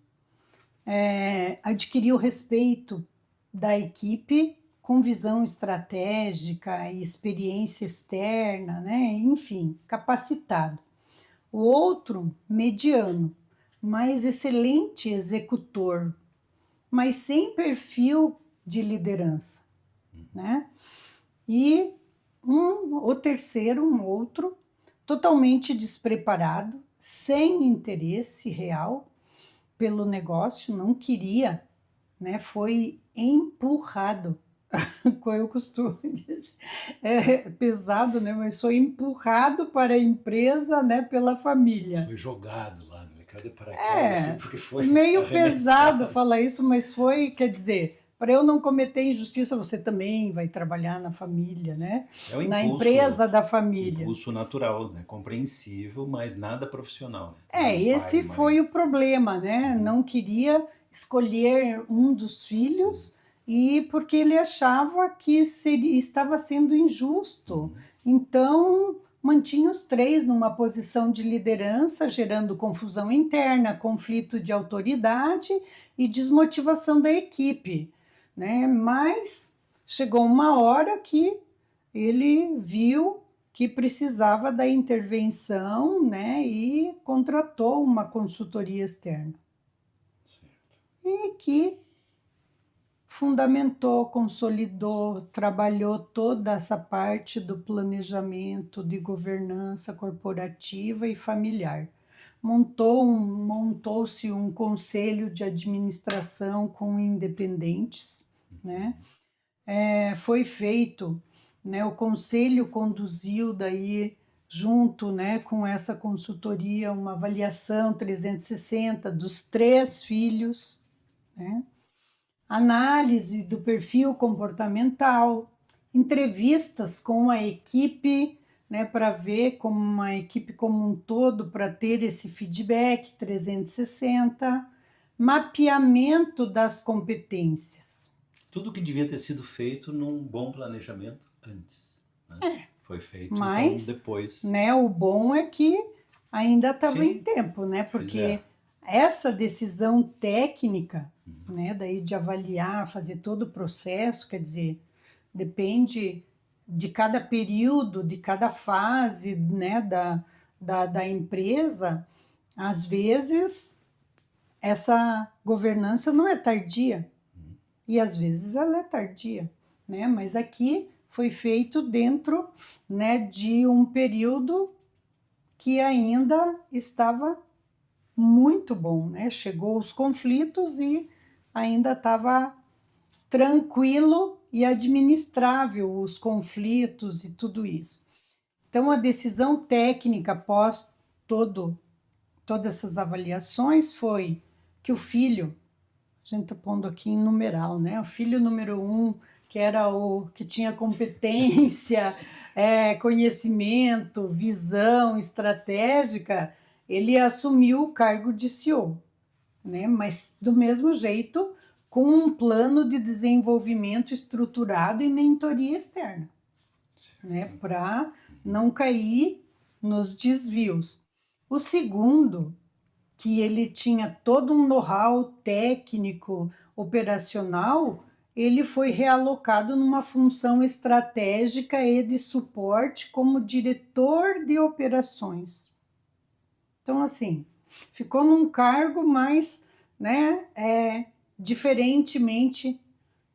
adquiriu o respeito da equipe com visão estratégica e experiência externa, né? Enfim, capacitado. O outro, mediano, mas excelente executor, mas sem perfil de liderança, né? E o terceiro, um outro, totalmente despreparado, sem interesse real pelo negócio, não queria, né? Foi empurrado, como eu costumo dizer. É pesado, né? Mas foi empurrado para a empresa, né? Pela família. Você foi jogado lá, né? Caiu de paraquedas, porque foi meio pesado arremessado. falar isso, mas foi, quer dizer, para eu não cometer injustiça, você também vai trabalhar na família, né? É o impulso, Na empresa da família. Impulso natural, né? Compreensível, mas nada profissional. Né? Esse foi o problema, né? Não queria escolher um dos filhos e porque ele achava que estava sendo injusto. Então, mantinha os 3 numa posição de liderança, gerando confusão interna, conflito de autoridade e desmotivação da equipe, né? Mas chegou uma hora que ele viu que precisava da intervenção, né, e contratou uma consultoria externa. Certo. E que fundamentou, consolidou, trabalhou toda essa parte do planejamento de governança corporativa e familiar. Montou-se um conselho de administração com independentes, né? Foi feito, né, o conselho conduziu daí junto, né, com essa consultoria uma avaliação 360 dos 3 filhos, né? Análise do perfil comportamental, entrevistas com a equipe né, para ver como uma equipe como um todo, para ter esse feedback 360, mapeamento das competências. Tudo que devia ter sido feito num bom planejamento antes, né? Foi feito então Mas, depois. né, o bom é que ainda estava em Sim, tempo, né? Porque fizeram. essa decisão técnica, né, daí de avaliar, fazer todo o processo, quer dizer, depende de cada período, de cada fase, né, da empresa. Às vezes, essa governança não é tardia, e às vezes ela é tardia, né? Mas aqui foi feito dentro, né, de um período que ainda estava muito bom, né? Chegou os conflitos e ainda estava tranquilo e administrável os conflitos e tudo isso. Então, a decisão técnica após todas essas avaliações foi que o filho, a gente está pondo aqui em numeral, né? O filho número 1, que era o que tinha competência, conhecimento, visão estratégica, ele assumiu o cargo de CEO, né? Mas do mesmo jeito, com um plano de desenvolvimento estruturado e mentoria externa, né? Para não cair nos desvios. O segundo, que ele tinha todo um know-how técnico, operacional, ele foi realocado numa função estratégica e de suporte como diretor de operações. Então, assim, ficou num cargo mais, né, diferentemente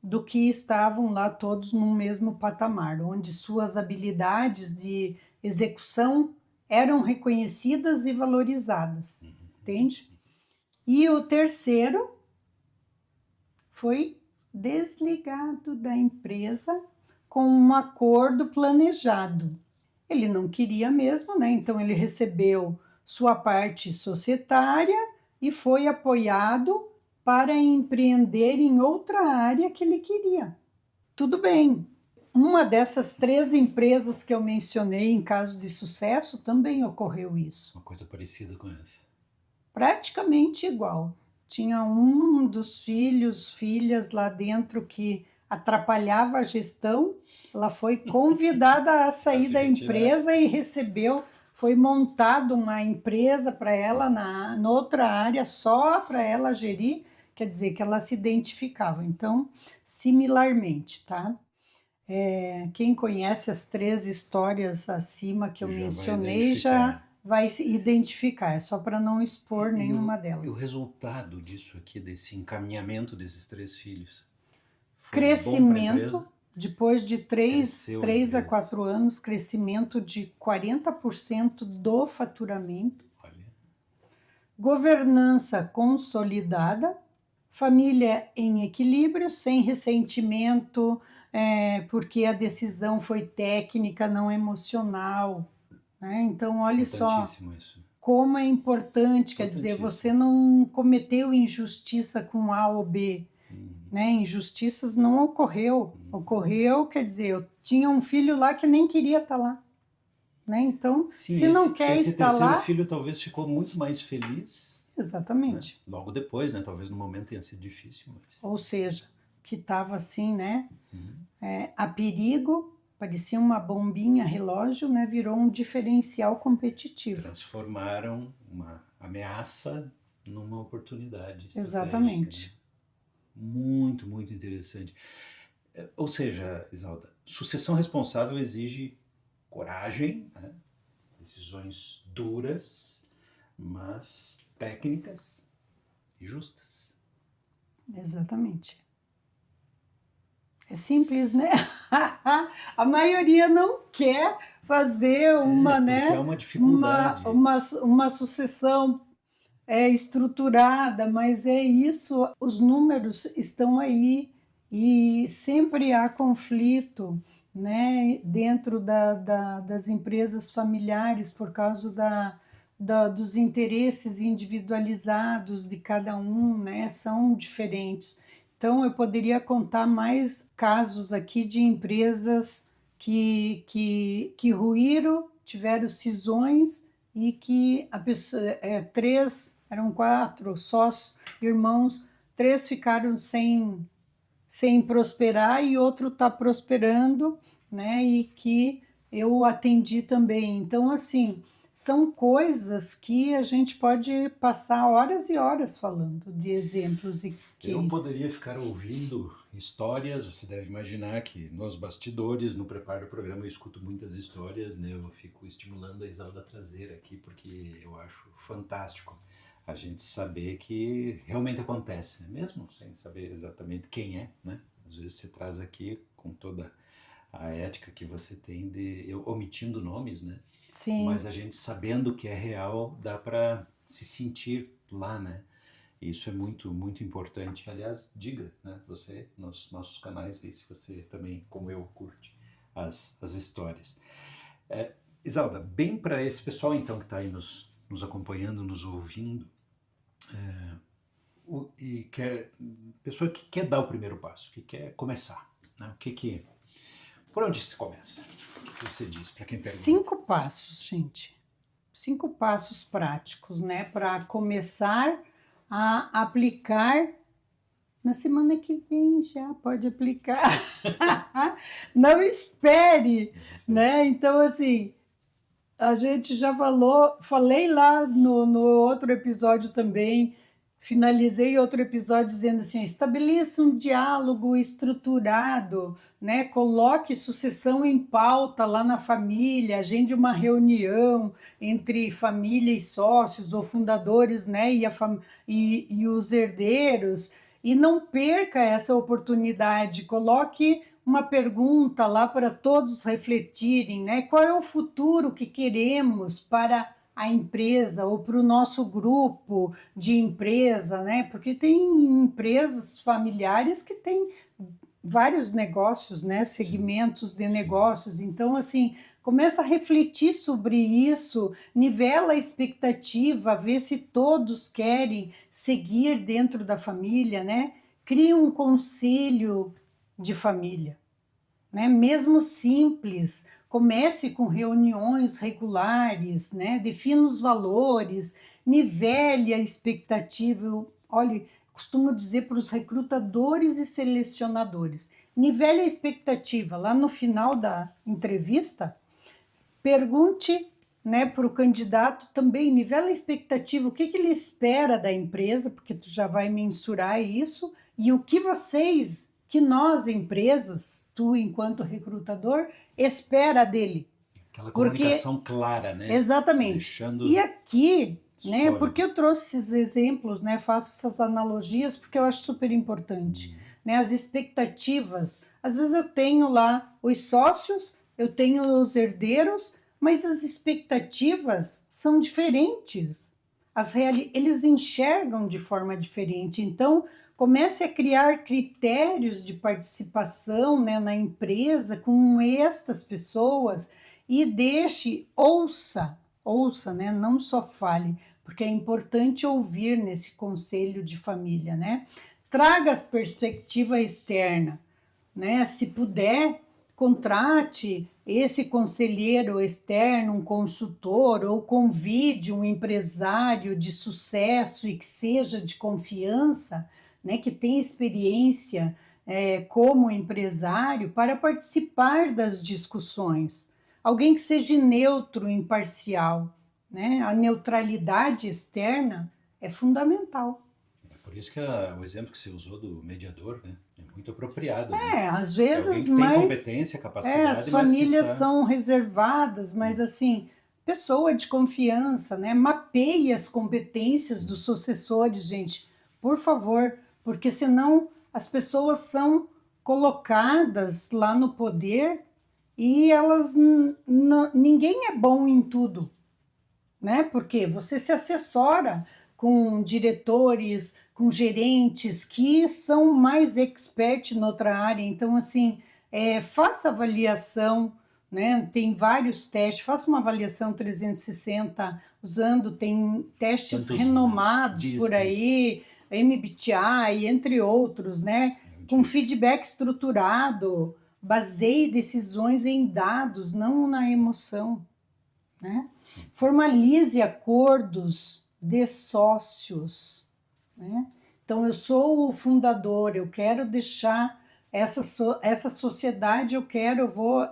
do que estavam lá todos no mesmo patamar, onde suas habilidades de execução eram reconhecidas e valorizadas, entende? E o terceiro foi desligado da empresa com um acordo planejado. Ele não queria mesmo, né? Então ele recebeu sua parte societária e foi apoiado para empreender em outra área que ele queria. Tudo bem. Uma dessas 3 empresas que eu mencionei em caso de sucesso também ocorreu isso. Uma coisa parecida com essa. Praticamente igual. Tinha um dos filhas lá dentro que atrapalhava a gestão. Ela foi convidada a sair da empresa e recebeu, foi montado uma empresa para ela na outra área só para ela gerir, quer dizer que ela se identificava. Então, similarmente, tá? Quem conhece as 3 histórias acima que eu mencionei já vai se identificar, é só para não expor nenhuma delas. E o resultado disso aqui, desse encaminhamento desses 3 filhos? Foi crescimento, depois de 3 a 4 anos, crescimento de 40% do faturamento. Olha. Governança consolidada, família em equilíbrio, sem ressentimento, porque a decisão foi técnica, não emocional, né? Então, olha só isso. como é importante, quer dizer, você não cometeu injustiça com A ou B, né? Injustiças não ocorreu, quer dizer, eu tinha um filho lá que nem queria estar lá, né? Então, sim, se não quer estar lá... Esse terceiro filho talvez ficou muito mais feliz. Exatamente. Né? Logo depois, né? Talvez no momento tenha sido difícil. Mas... Ou seja, que estava assim, né? A perigo, parecia uma bombinha relógio, né? Virou um diferencial competitivo. Transformaram uma ameaça numa oportunidade estratégica. Exatamente. Né? Muito, muito interessante. Ou seja, Isalda, sucessão responsável exige coragem, né? Decisões duras, mas técnicas e justas. Exatamente. É simples, né? A maioria não quer fazer uma, né? É uma dificuldade. Uma sucessão estruturada, mas é isso, os números estão aí e sempre há conflito, né, dentro das empresas familiares por causa dos interesses individualizados de cada um, né, são diferentes. Então, eu poderia contar mais casos aqui de empresas que ruíram, tiveram cisões e que a pessoa, eram 4 sócios, irmãos, 3 ficaram sem prosperar e outro está prosperando, né? E que eu atendi também. Então, assim, são coisas que a gente pode passar horas e horas falando de exemplos e Eu cases. poderia ficar ouvindo histórias, você deve imaginar que nos bastidores, no preparo do programa, eu escuto muitas histórias, né? Eu fico estimulando a Isalda a trazer aqui, porque eu acho fantástico a gente saber que realmente acontece, né? Mesmo sem saber exatamente quem é, né? Às vezes você traz aqui com toda a ética que você tem eu omitindo nomes, né? Sim, Mas a gente sabendo que é real, dá para se sentir lá, né? Isso é muito, muito importante. Aliás, diga, né, você, nos nossos canais, aí, se você também, como eu, curte as histórias. Isalda, bem para esse pessoal, então, que está aí nos acompanhando, nos ouvindo, e pessoa que quer dar o primeiro passo, que quer começar, né? Por onde se começa? O que você diz para quem pergunta? 5 passos, gente. 5 passos práticos, né? Para começar a aplicar. Na semana que vem já pode aplicar. Não espere, né? Então, assim, a gente já falei lá no outro episódio também, finalizei outro episódio dizendo assim, estabeleça um diálogo estruturado, né? Coloque sucessão em pauta lá na família, agende uma reunião entre família e sócios ou fundadores, né? E os herdeiros, e não perca essa oportunidade, coloque uma pergunta lá para todos refletirem, né? Qual é o futuro que queremos para a empresa ou para o nosso grupo de empresa, né? Porque tem empresas familiares que têm vários negócios, né? Segmentos de negócios. Então, assim, começa a refletir sobre isso, nivela a expectativa, vê se todos querem seguir dentro da família, né? Cria um conselho de família, né? Mesmo simples, comece com reuniões regulares, né? Defina os valores, nivele a expectativa. Olha, costumo dizer para os recrutadores e selecionadores, nivele a expectativa. Lá no final da entrevista, pergunte, né, para o candidato também, nivela a expectativa, o que ele espera da empresa, porque tu já vai mensurar isso, e o que nós, empresas, tu enquanto recrutador, espera dele. Aquela Porque, comunicação clara, né? exatamente. Deixando E aqui, né, sólido. porque eu trouxe esses exemplos, né, faço essas analogias, porque eu acho super importante. Né, as expectativas, às vezes eu tenho lá os sócios, eu tenho os herdeiros, mas as expectativas são diferentes. Eles enxergam de forma diferente. Então, comece a criar critérios de participação, né, na empresa com estas pessoas e ouça, né, não só fale, porque é importante ouvir nesse conselho de família, né? Traga as perspectivas externas, né? Se puder, contrate esse conselheiro externo, um consultor, ou convide um empresário de sucesso e que seja de confiança, né, que tenha experiência como empresário, para participar das discussões. Alguém que seja neutro, imparcial, né? A neutralidade externa é fundamental. Por isso que o exemplo que você usou do mediador, né, é muito apropriado, né? Às É alguém vezes, que tem mas competência, capacidade, as mas que famílias está... são reservadas, mas assim, pessoa de confiança, né? Mapeie as competências dos sucessores, gente, por favor, porque senão as pessoas são colocadas lá no poder e ninguém é bom em tudo, né? Porque você se assessora com diretores, com gerentes que são mais expert noutra área. Então, assim, faça avaliação, né? Tem vários testes, faça uma avaliação 360 usando, tem testes Tantos, renomados por Disney. aí, MBTI, entre outros, né? Com feedback estruturado. baseie decisões em dados, não na emoção, né? Formalize acordos de sócios, né? Então, eu sou o fundador, eu quero deixar essa sociedade,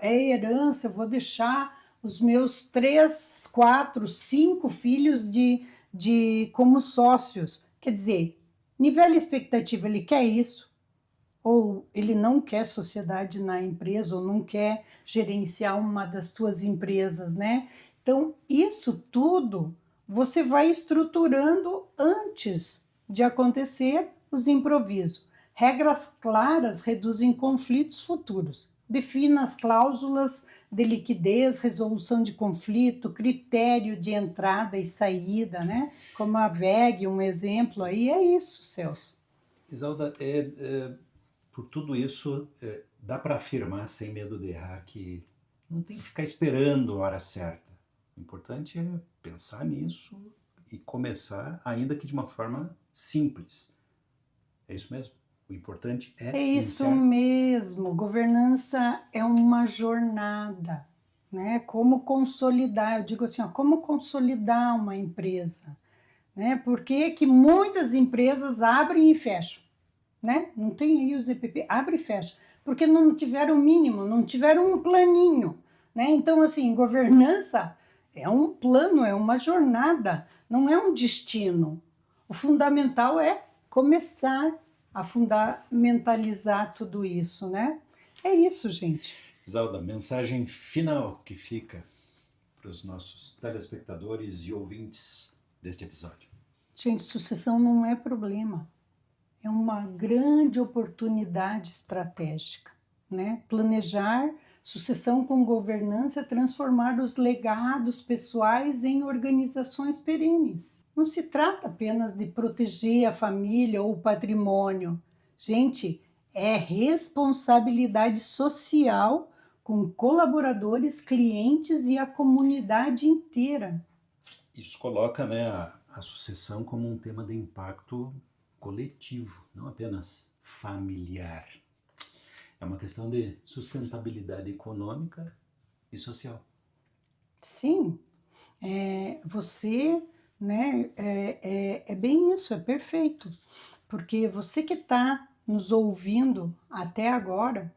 é herança, eu vou deixar os meus 3, 4, 5 filhos como sócios. Quer dizer, nivela a expectativa, ele quer isso, ou ele não quer sociedade na empresa, ou não quer gerenciar uma das tuas empresas, né? Então, isso tudo você vai estruturando antes de acontecer os improvisos. Regras claras reduzem conflitos futuros. Defina as cláusulas de liquidez, resolução de conflito, critério de entrada e saída, né? Como a VEG, um exemplo aí, é isso, Celso. Isalda, por tudo isso, dá para afirmar sem medo de errar que não tem que ficar esperando a hora certa. O importante é pensar nisso e começar, ainda que de uma forma simples. É isso mesmo? O importante É isso iniciar. mesmo. Governança é uma jornada, né? Como consolidar, eu digo assim, ó, como consolidar uma empresa, né? Por que que muitas empresas abrem e fecham, né? Não tem aí os EPP, abre e fecha, porque não tiveram o mínimo, não tiveram um planinho, né? Então, assim, governança é um plano, é uma jornada, não é um destino. O fundamental é começar a fundamentalizar tudo isso, né? É isso, gente. Isalda, mensagem final que fica para os nossos telespectadores e ouvintes deste episódio. Gente, sucessão não é problema. É uma grande oportunidade estratégica, né? Planejar sucessão com governança é transformar os legados pessoais em organizações perenes. Não se trata apenas de proteger a família ou o patrimônio. Gente, é responsabilidade social com colaboradores, clientes e a comunidade inteira. Isso coloca, né, a sucessão como um tema de impacto coletivo, não apenas familiar. É uma questão de sustentabilidade econômica e social. Sim, você, né, é bem isso, é perfeito. Porque você que está nos ouvindo até agora,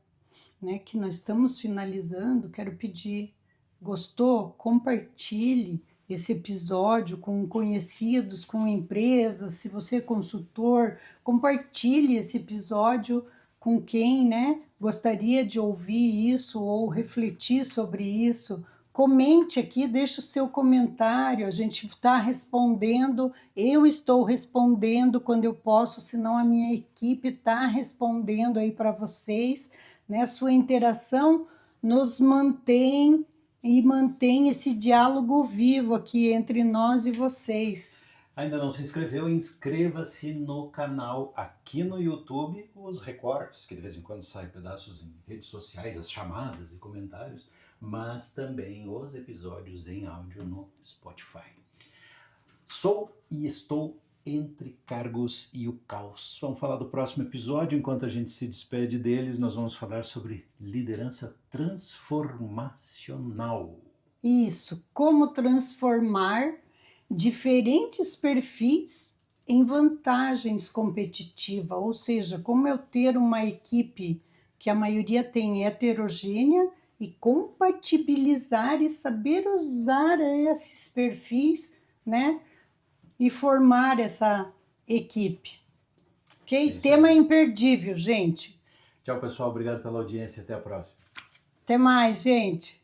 né, que nós estamos finalizando, quero pedir, gostou? Compartilhe esse episódio com conhecidos, com empresas, se você é consultor, compartilhe esse episódio com quem, né, gostaria de ouvir isso ou refletir sobre isso. Comente aqui, deixe o seu comentário, a gente está respondendo, eu estou respondendo quando eu posso, senão a minha equipe está respondendo aí para vocês, né? Sua interação nos mantém e mantém esse diálogo vivo aqui entre nós e vocês. Ainda não se inscreveu? Inscreva-se no canal aqui no YouTube, os recortes, que de vez em quando saem pedaços em redes sociais, as chamadas e comentários, mas também os episódios em áudio no Spotify. Sou e estou entre cargos e o caos. Vamos falar do próximo episódio. Enquanto a gente se despede deles, nós vamos falar sobre liderança transformacional. Isso, como transformar diferentes perfis em vantagens competitivas, ou seja, como eu ter uma equipe que a maioria tem heterogênea e compatibilizar e saber usar esses perfis, né? E formar essa equipe. Ok? Tema imperdível, gente. Tchau, pessoal. Obrigado pela audiência. Até a próxima. Até mais, gente.